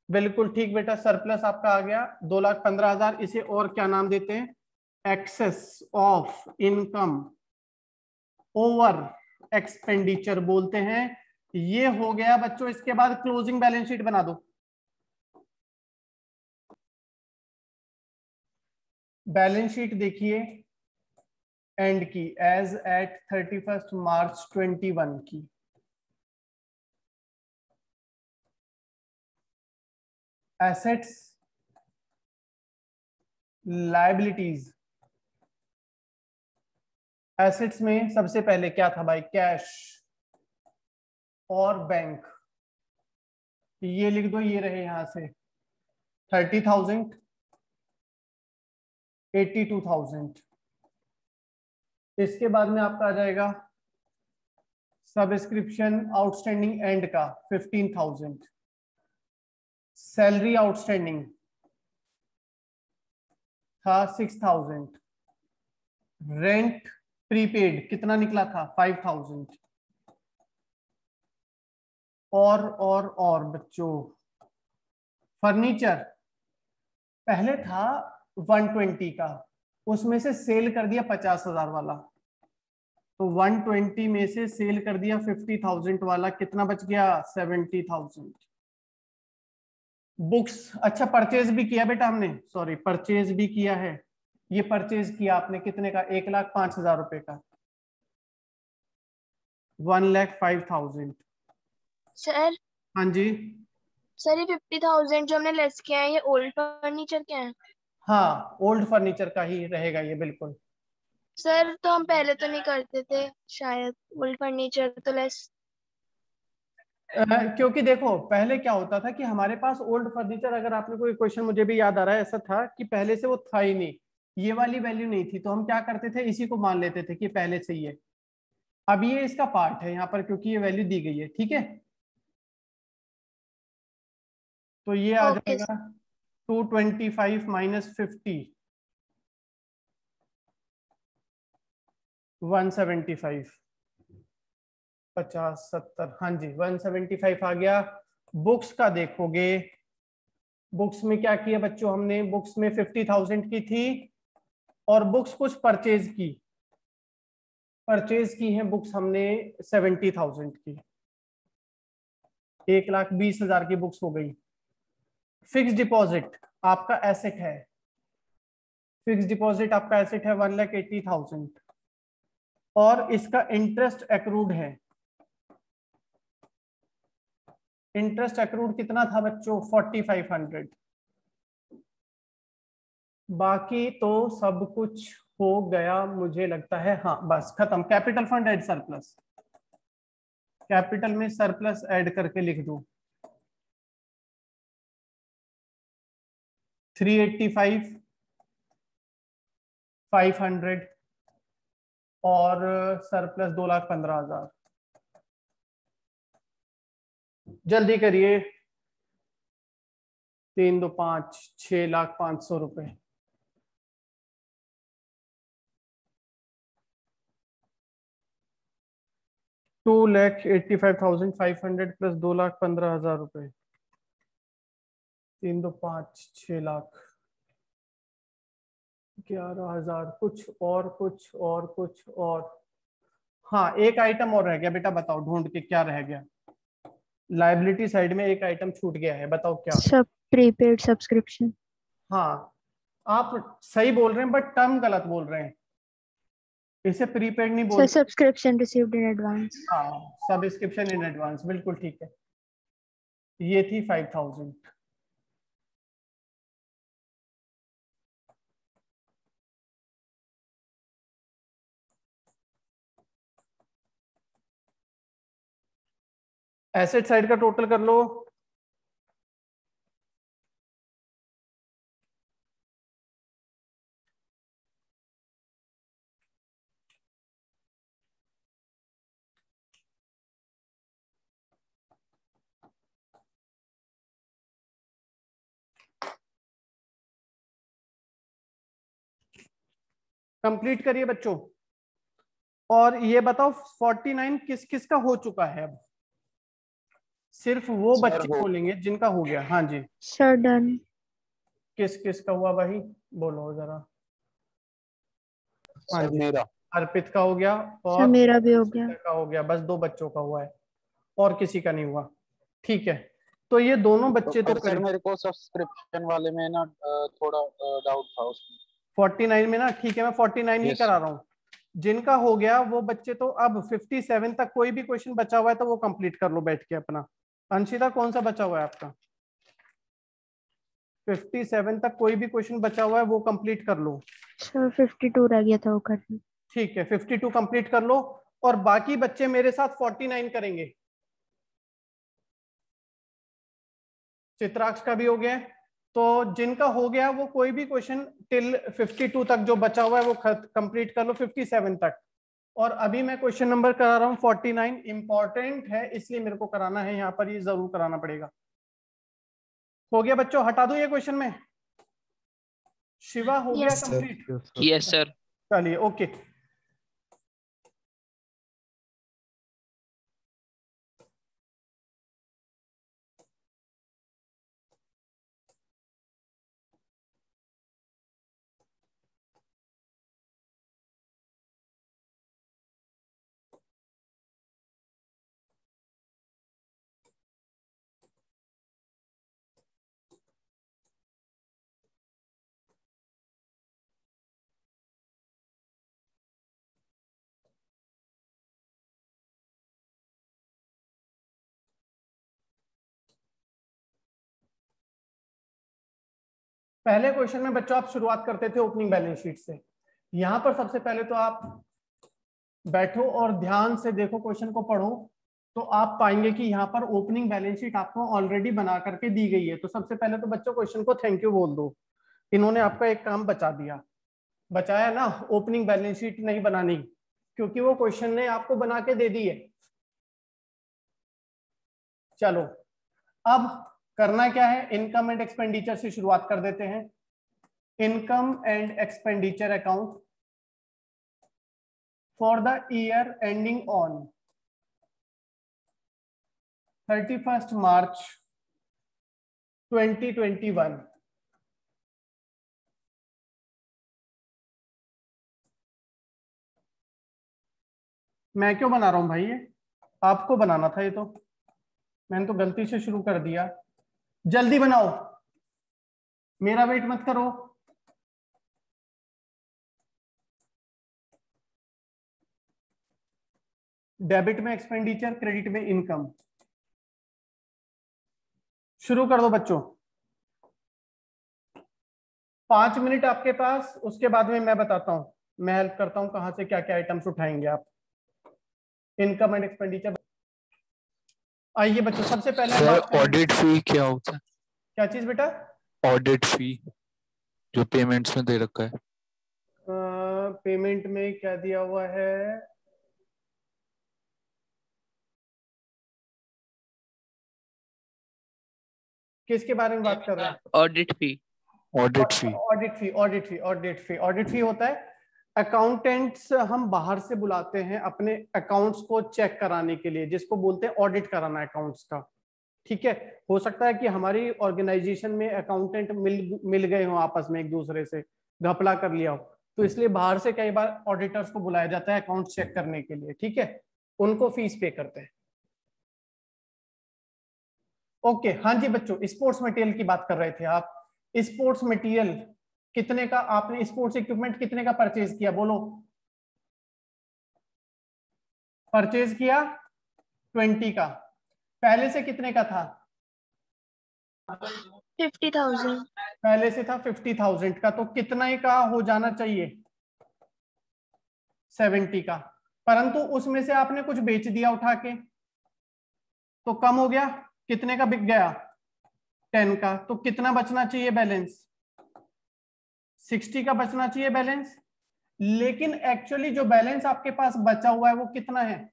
बिल्कुल ठीक बेटा, सरप्लस आपका आ गया 2,15,000। इसे और क्या नाम देते हैं? Excess of income over expenditure बोलते हैं। ये हो गया बच्चों। इसके बाद क्लोजिंग बैलेंस शीट बना दो। बैलेंस शीट देखिए एंड की, एज एट 31 मार्च 21 की। Assets, liabilities. एसेट्स में सबसे पहले क्या था भाई? कैश और बैंक। ये लिख दो, ये रहे यहां से 30,000, 82,000। इसके बाद में आपका आ जाएगा सब्सक्रिप्शन आउटस्टैंडिंग एंड का 15,000, सैलरी आउटस्टैंडिंग था 6,000, रेंट प्रीपेड कितना निकला था 5,000, और बच्चों फर्नीचर पहले था 120 का, उसमें से सेल कर दिया 50,000 वाला, तो 120 में से सेल कर दिया 50,000 वाला, कितना बच गया 70,000। बुक्स, अच्छा परचेज भी किया बेटा हमने, सॉरी परचेज भी किया है। ये परचेज किया आपने कितने का? 1,05,000 रुपए का, 1,05,000। सर हाँ जी सर, ये 50,000 जो हमने लेस किया है, ये ओल्ड फर्नीचर क्या है? हाँ, ओल्ड फर्नीचर का ही रहेगा ये, बिल्कुल। सर तो हम पहले तो नहीं करते थे शायद ओल्ड फर्नीचर तो लेस। क्योंकि देखो पहले क्या होता था कि हमारे पास ओल्ड फर्नीचर, अगर आपने कोई क्वेश्चन, मुझे भी याद आ रहा है, ऐसा था कि पहले से वो था ही नहीं, ये वाली वैल्यू नहीं थी, तो हम क्या करते थे, इसी को मान लेते थे कि पहले से ही है। अब ये इसका पार्ट है यहाँ पर, क्योंकि ये वैल्यू दी गई है, ठीक है। तो ये आ जाएगा 225 माइनस 50, 175, 50, 70, हाँ जी 175 आ गया। बुक्स का देखोगे, बुक्स में क्या किया बच्चों हमने? बुक्स में 50,000 की थी, और बुक्स कुछ परचेज की है बुक्स हमने 70,000 की, 1,20,000 की बुक्स हो गई। फिक्स डिपॉजिट आपका एसेट है, फिक्स डिपॉजिट आपका एसेट है 1,80,000, और इसका इंटरेस्ट एक्रूड है। इंटरेस्ट एक्रूड कितना था बच्चों? 4,500। बाकी तो सब कुछ हो गया मुझे लगता है, हाँ बस खत्म। Capital fund add surplus, capital में सरप्लस ऐड करके लिख दूं 385 500 और सरप्लस 2,15,000। जल्दी करिए, 3 2 5 6,05,000 रुपए। $2,85,500 प्लस 2,15,000 रुपए। 3 2 5 6 लाख 11,000। कुछ और। हाँ, एक आइटम और रह गया बेटा, बताओ ढूंढ के क्या रह गया। लायबिलिटी साइड में एक आइटम छूट गया है, बताओ क्या। सब प्रीपेड सब्सक्रिप्शन। हाँ, आप सही बोल रहे हैं बट टर्म गलत बोल रहे हैं। इसे प्रीपेड नहीं बोलते। Subscription received in advance. हाँ, सब्सक्रिप्शन इन एडवांस, बिल्कुल ठीक है। ये थी 5,000। एसेट साइड का टोटल कर लो। कंप्लीट करिए बच्चों। और ये बताओ 49 किस किस का हो चुका है। अब सिर्फ वो बच्चे बोलेंगे जिनका हो गया। हाँ जी सर डन। किस किस का हुआ भाई, बोलो जरा। हाँ सर जी, मेरा। अर्पित का हो गया सर और मेरा भी हो गया। अर्पिता का हो गया। बस 2 बच्चों का हुआ है और किसी का नहीं हुआ। ठीक है, तो ये दोनों बच्चे तो सर मेरे को सब्सक्रिप्शन वाले में ना थोड़ा डाउट था उसमें। 49 में ना, ठीक है मैं 49 ही Yes, करा रहा हूँ। जिनका हो गया वो बच्चे तो अब 57 तक कोई भी क्वेश्चन बचा हुआ है तो वो कंप्लीट कर लो बैठ के अपना। अंशिता कौन सा बचा हुआ है आपका? 57 तक कोई भी क्वेश्चन बचा हुआ है वो कंप्लीट कर लो। सर 52 रह गया था वो करना। ठीक है, 52 कंप्लीट कर लो और बाकी बच्चे मेरे साथ 49 करेंगे। चित्राक्ष का भी हो गया, तो जिनका हो गया वो कोई भी क्वेश्चन टिल 52 तक जो बचा हुआ है वो कंप्लीट कर लो 57 तक। और अभी मैं क्वेश्चन नंबर करा रहा हूँ 49। इंपॉर्टेंट है इसलिए मेरे को कराना है, यहाँ पर ये जरूर कराना पड़ेगा। हो गया बच्चों, हटा दूं ये क्वेश्चन में? शिवा हो गया Yes. कंप्लीट? Yes sir. चलिए ओके। पहले क्वेश्चन में बच्चों आप शुरुआत करते थे ओपनिंग बैलेंस शीट से। यहां पर सबसे पहले तो आप बैठो और ध्यान से देखो, क्वेश्चन को पढ़ो, तो आप पाएंगे कि यहाँ पर ओपनिंग बैलेंस शीट आपको ऑलरेडी बना करके दी गई है। तो सबसे पहले तो बच्चों क्वेश्चन को थैंक यू बोल दो, इन्होंने आपका एक काम बचा दिया। बचाया ना, ओपनिंग बैलेंस शीट नहीं बनानी, क्योंकि वो क्वेश्चन ने आपको बना के दे दी है। चलो अब करना क्या है, इनकम एंड एक्सपेंडिचर से शुरुआत कर देते हैं। Income and expenditure account for the year ending on 31st March 2021। मैं क्यों बना रहा हूं भाई, ये आपको बनाना था, ये तो मैंने तो गलती से शुरू कर दिया। जल्दी बनाओ, मेरा वेट मत करो। डेबिट में एक्सपेंडिचर, क्रेडिट में इनकम। शुरू कर दो बच्चों, 5 मिनट आपके पास, उसके बाद में मैं बताता हूं, मैं हेल्प करता हूं कहां से क्या क्या आइटम्स उठाएंगे आप। इनकम एंड एक्सपेंडिचर आइए बच्चों, सबसे पहले हम सर बात करें- ऑडिट फी क्या होता है? क्या चीज बेटा? ऑडिट फी जो पेमेंट्स में दे रखा है। पेमेंट में क्या दिया हुआ है? किसके बारे में बात कर रहे हैं? ऑडिट फी। ऑडिट फी। ऑडिट फी होता है, अकाउंटेंट्स हम बाहर से बुलाते हैं अपने अकाउंट्स को चेक कराने के लिए, जिसको बोलते हैं ऑडिट कराना अकाउंट्स का। ठीक है, हो सकता है कि हमारी ऑर्गेनाइजेशन में अकाउंटेंट मिल गए हो आपस में, एक दूसरे से घपला कर लिया हो, तो इसलिए बाहर से कई बार ऑडिटर्स को बुलाया जाता है अकाउंट चेक करने के लिए। ठीक है, उनको फीस पे करते हैं। ओके, हाँ जी बच्चों, स्पोर्ट्स मटेरियल की बात कर रहे थे आप। स्पोर्ट्स मटेरियल कितने का आपने, स्पोर्ट्स इक्विपमेंट कितने का परचेज किया? बोलो। परचेज किया 20 का। पहले से कितने का था? 50,000। पहले से था 50,000 का, तो कितना ही का हो जाना चाहिए? 70 का। परंतु उसमें से आपने कुछ बेच दिया उठा के, तो कम हो गया। कितने का बिक गया? 10 का। तो कितना बचना चाहिए बैलेंस? 60 का बचना चाहिए बैलेंस। लेकिन एक्चुअली जो बैलेंस आपके पास बचा हुआ है वो कितना है?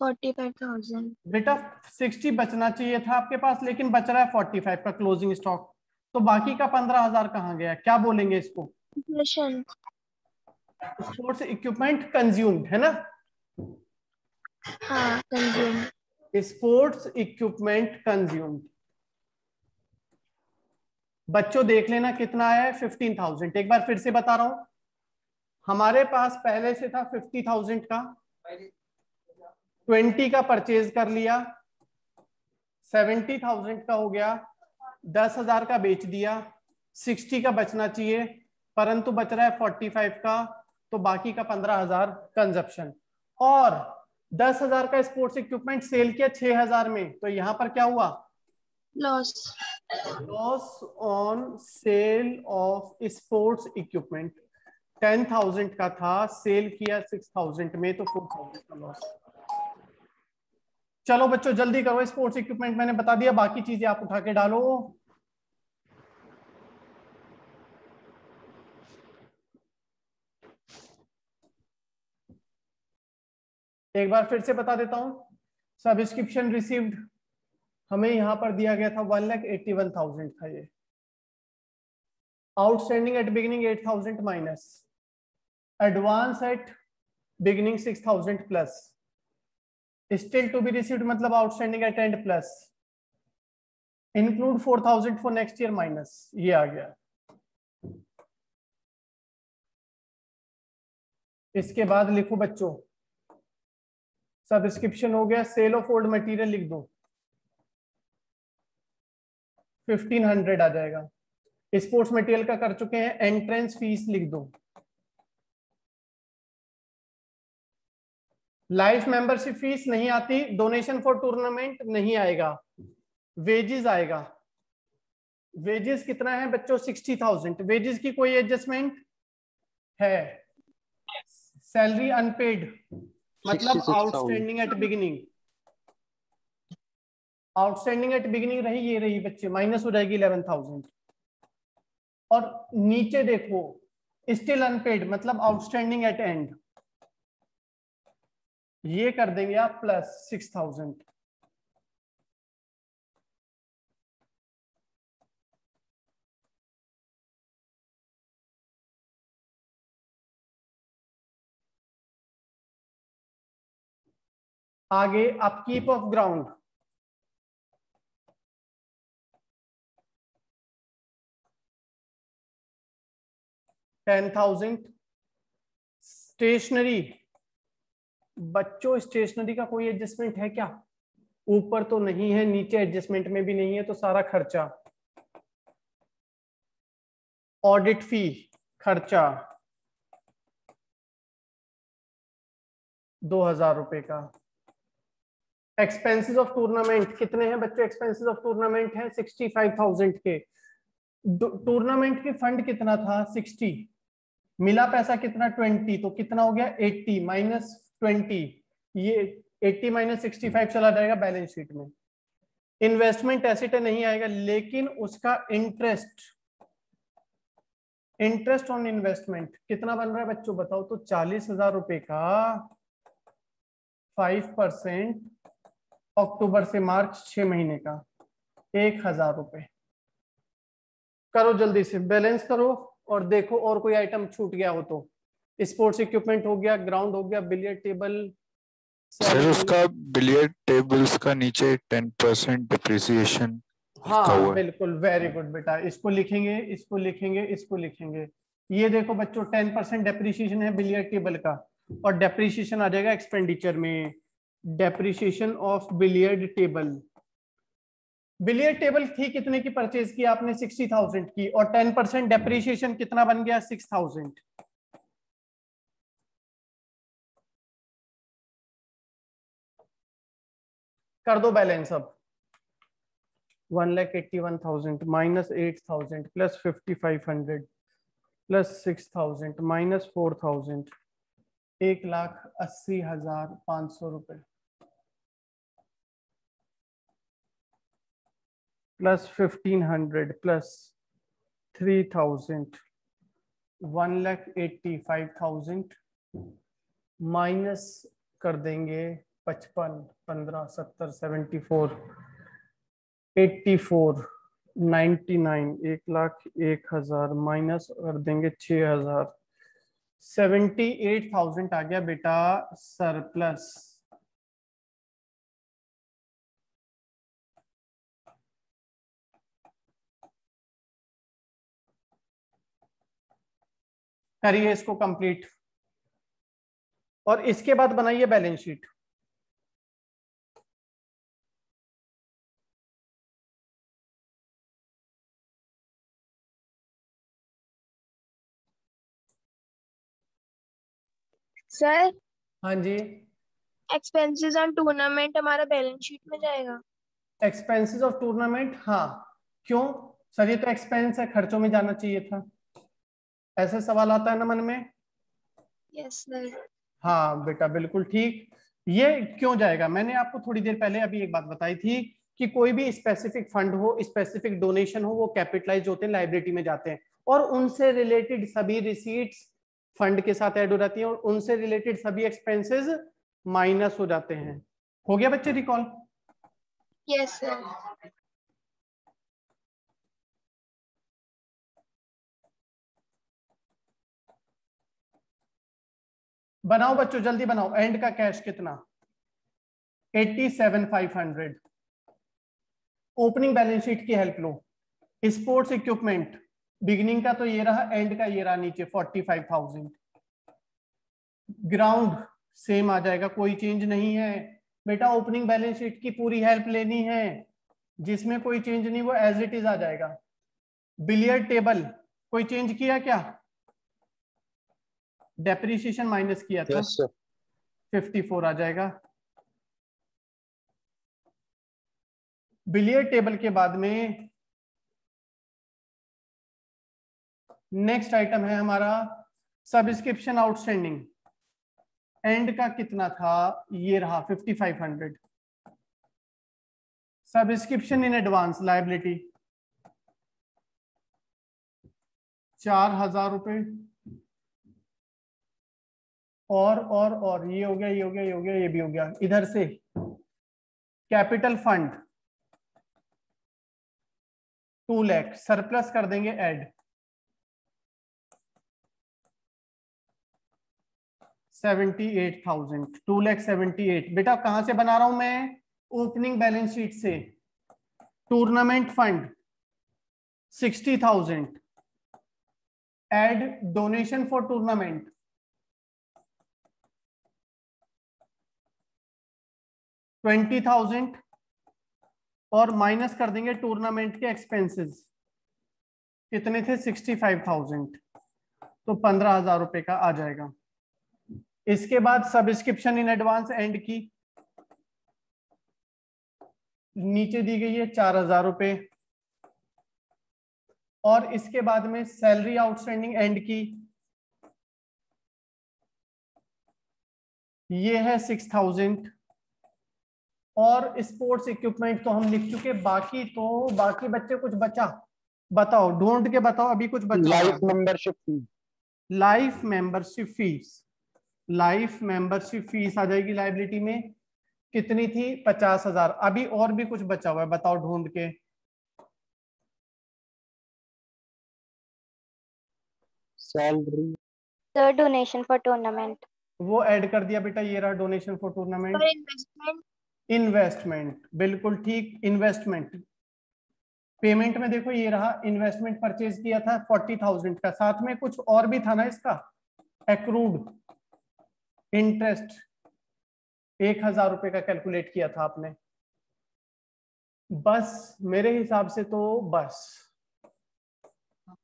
45,000। बेटा 60 बचना चाहिए था आपके पास, लेकिन बच रहा है 45 का क्लोजिंग स्टॉक। तो बाकी का 15,000 कहाँ गया? क्या बोलेंगे इसको? स्पोर्ट्स इक्विपमेंट कंज्यूम्ड है ना? हाँ, कंज्यूम। Sports equipment consumed. बच्चों देख लेना कितना है, 15,000। एक बार फिर से बता रहा हूं, हमारे पास पहले से था 50,000 का, 20 का परचेज कर लिया, 70,000 का हो गया, 10,000 का बेच दिया, 60 का बचना चाहिए, परंतु बच रहा है 45 का, तो बाकी का 15,000 कंजप्शन। और 10,000 का स्पोर्ट्स इक्विपमेंट सेल किया 6,000 में, तो यहां पर क्या हुआ? Loss. Loss on sale of sports equipment. 10,000 का था, सेल किया 6,000 में, तो 4,000 का लॉस। चलो बच्चों जल्दी करो, स्पोर्ट्स इक्विपमेंट मैंने बता दिया, बाकी चीजें आप उठा के डालो। एक बार फिर से बता देता हूं, सब्सक्रिप्शन रिसीव्ड हमें यहां पर दिया गया था 1,81,000 था। ये outstanding at beginning 8,000 minus, advance at beginning 6,000 plus, still to be received मतलब outstanding at end plus, include 4,000 for next year minus, ये आ गया। इसके बाद लिखो बच्चों, सब्सक्रिप्शन हो गया, सेल ऑफ ओल्ड मटेरियल लिख दो, 1,500 आ जाएगा। स्पोर्ट्स मटेरियल का कर चुके हैं, एंट्रेंस फीस लिख दो। लाइफ मेंबरशिप फीस नहीं आती, डोनेशन फॉर टूर्नामेंट नहीं आएगा, वेजेस आएगा। वेजेस कितना है बच्चों? 60,000। वेजेस की कोई एडजस्टमेंट है? सैलरी अनपेड मतलब outstanding at beginning, outstanding at beginning रही, ये रही बच्चे, माइनस हो जाएगी 11,000। और नीचे देखो, स्टिल अनपेड मतलब आउटस्टैंडिंग एट एंड, ये कर देंगे आप प्लस 6,000। आगे अपकीप ऑफ ग्राउंड, $10,000। स्टेशनरी, बच्चों स्टेशनरी का कोई एडजस्टमेंट है क्या? ऊपर तो नहीं है, नीचे एडजस्टमेंट में भी नहीं है, तो सारा खर्चा। ऑडिट फी खर्चा 2,000 रुपए का। एक्सपेंसेस ऑफ टूर्नामेंट कितने हैं बच्चों? एक्सपेंसेस ऑफ टूर्नामेंट है 65,000 के। टूर्नामेंट के फंड कितना था? 60, मिला पैसा कितना? 20, तो कितना हो गया? 80 माइनस 20, ये 80 माइनस 65 चला जाएगा बैलेंस शीट में। इन्वेस्टमेंट एसेट नहीं आएगा, लेकिन उसका इंटरेस्ट ऑन इन्वेस्टमेंट कितना बन रहा है बच्चों बताओ तो? 40,000 रुपए का 5% अक्टूबर से मार्च 6 महीने का 1,000 रुपए। करो जल्दी से बैलेंस करो और देखो और कोई आइटम छूट गया हो तो। स्पोर्ट्स इक्विपमेंट हो गया, ग्राउंड हो गया, बिलियर्ड टेबल। सर उसका बिलियर्ड टेबल्स का नीचे 10% डिप्रिसिएशन हाँ बिल्कुल, वेरी गुड बेटा, इसको लिखेंगे, इसको लिखेंगे, इसको लिखेंगे। ये देखो बच्चों 10% डेप्रिसिएशन है बिलियर्ड टेबल का, और डेप्रिसिएशन आ जाएगा एक्सपेंडिचर में। Depreciation of billiard table. Billiard table थी कितने की परचेज की आपने? 60,000 की, और 10% डेप्रिसिएशन कितना बन गया? 6,000। कर दो बैलेंस अब। 1,81,000 माइनस 8,000 प्लस 5,500 प्लस 6,000 माइनस 4,000, 1,80,500 रुपए प्लस 1,500 प्लस 3,000, 1,85,000 माइनस कर देंगे 55, 15, 70, 74, 84, 99, 1,01,000 माइनस कर देंगे 6,000, 78,000 आ गया बेटा सरप्लस। करिए इसको कंप्लीट, और इसके बाद बनाइए बैलेंस शीट। सर हाँ जी, एक्सपेंसेस ऑन टूर्नामेंट हमारा बैलेंस शीट में जाएगा? एक्सपेंसेस ऑफ टूर्नामेंट, हाँ। क्यों सर? ये तो एक्सपेंस है, खर्चों में जाना चाहिए था। ऐसे सवाल आता है ना मन में। Yes sir. हाँ बेटा बिल्कुल ठीक। ये क्यों जाएगा? मैंने आपको थोड़ी देर पहले अभी एक बात बताई थी कि कोई भी स्पेसिफिक फंड हो, स्पेसिफिक डोनेशन हो, वो कैपिटलाइज होते हैं, लाइबिलिटी में जाते हैं, और उनसे रिलेटेड सभी रिसीट्स फंड के साथ ऐड हो जाती हैं, और उनसे रिलेटेड सभी एक्सपेंसेस माइनस हो जाते हैं। हो गया बच्चे रिकॉल? Yes sir. बनाओ बच्चों जल्दी बनाओ। एंड का कैश कितना? 87,500। ओपनिंग बैलेंस शीट की हेल्प लो। स्पोर्ट्स इक्विपमेंट बिगिनिंग का तो ये रहा, एंड का ये रहा नीचे 45,000। ग्राउंड सेम आ जाएगा, कोई चेंज नहीं है बेटा। ओपनिंग बैलेंस शीट की पूरी हेल्प लेनी है, जिसमें कोई चेंज नहीं वो एज इट इज आ जाएगा। बिलियर्ड टेबल कोई चेंज किया क्या? डेप्रिसिएशन माइनस किया था, 54 आ जाएगा। बिलियर्ड टेबल के बाद में नेक्स्ट आइटम है हमारा सब्सक्रिप्शन आउटस्टैंडिंग। एंड का कितना था? ये रहा 5,500। सब्सक्रिप्शन इन एडवांस लायबिलिटी 4,000 रुपए, और ये हो गया, ये हो गया, ये हो गया, ये भी हो गया। इधर से कैपिटल फंड 2 लाख सरप्लस कर देंगे ऐड, 78,000, 2,78,000। बेटा कहां से बना रहा हूं मैं? ओपनिंग बैलेंस शीट से। Tournament fund 60,000, add donation for tournament 20,000, और माइनस कर देंगे टूर्नामेंट के एक्सपेंसेस। कितने थे? 65,000, तो 15,000 रुपए का आ जाएगा। इसके बाद सब्सक्रिप्शन इन एडवांस एंड की नीचे दी गई है 4,000 रुपए, और इसके बाद में सैलरी आउटस्टैंडिंग एंड की ये है 6000 और स्पोर्ट्स इक्विपमेंट तो हम लिख चुके। बाकी बच्चे कुछ बचा, बताओ, ढूंढ के बताओ अभी कुछ बचा। Life membership fees, life membership fees, life membership fees आ जाएगी लाइबिलिटी में, कितनी थी 50,000। अभी और भी कुछ बचा हुआ है, बताओ ढूंढ के। Salary, sir donation for tournament, वो ऐड कर दिया बेटा, ये रहा donation for tournament. Investment, investment, बिल्कुल ठीक, इन्वेस्टमेंट। पेमेंट में देखो ये रहा, इन्वेस्टमेंट परचेज किया था 40,000 का, साथ में कुछ और भी था ना इसका, एक्रूड इंटरेस्ट 1,000 रुपए का कैलकुलेट किया था आपने। बस मेरे हिसाब से तो बस,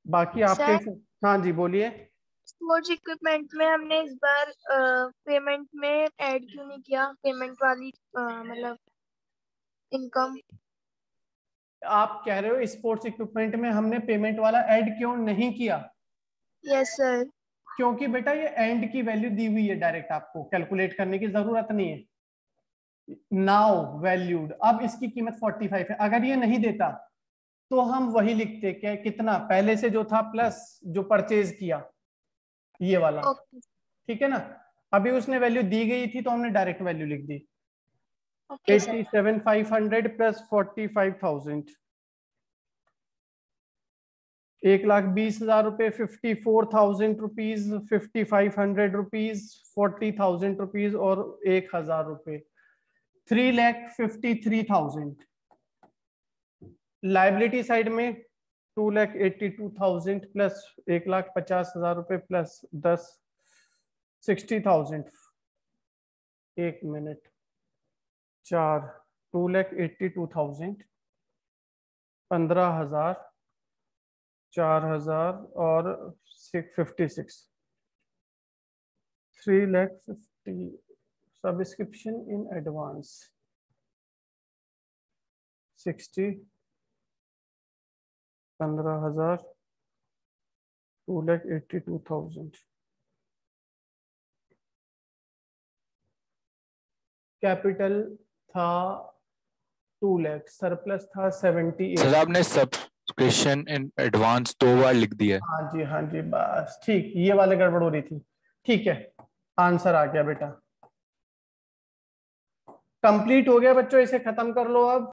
बाकी आपके। हाँ जी बोलिए। स्पोर्ट्स इक्विपमेंट में हमने इस बार पेमेंट में ऐड क्यों नहीं किया, पेमेंट वाली मतलब इनकम। आप कह रहे हो स्पोर्ट्स इक्विपमेंट में हमने पेमेंट वाला ऐड क्यों नहीं किया? Yes sir. क्योंकि बेटा ये एंड की वैल्यू दी हुई है, डायरेक्ट आपको कैलकुलेट करने की जरूरत नहीं है। नाउ वैल्यूड, अब इसकी कीमत 45 है। अगर ये नहीं देता तो हम वही लिखते क्या, कितना पहले से जो था प्लस जो परचेज किया ये वाला, ठीक है ना। अभी उसने वैल्यू दी गई थी तो हमने डायरेक्ट वैल्यू लिख दी। 87,500 प्लस 45,000, 1,20,000 रुपए, 54,000 रुपीज, 5,500 रुपीज, 40,000 रुपीज और 1,000 रुपए, 3,53,000। लाइबिलिटी साइड में 2,82,000 प्लस 1,50,000 रुपए प्लस 10, 60,000। एक मिनट, 2,82,000, 15,000, 4,000 और 656, 3,50,000 सब्सक्रिप्शन इन एडवांस 60, 15,000, 2,82,000। कैपिटल था 2 लाख, सरप्लस था 78। सर आपने सब्सक्रिप्शन इन एडवांस 2 बार लिख दिया। हाँ जी बस ठीक, ये वाले गड़बड़ हो रही थी। ठीक है, आंसर आ गया बेटा, कंप्लीट हो गया बच्चों, इसे खत्म कर लो अब।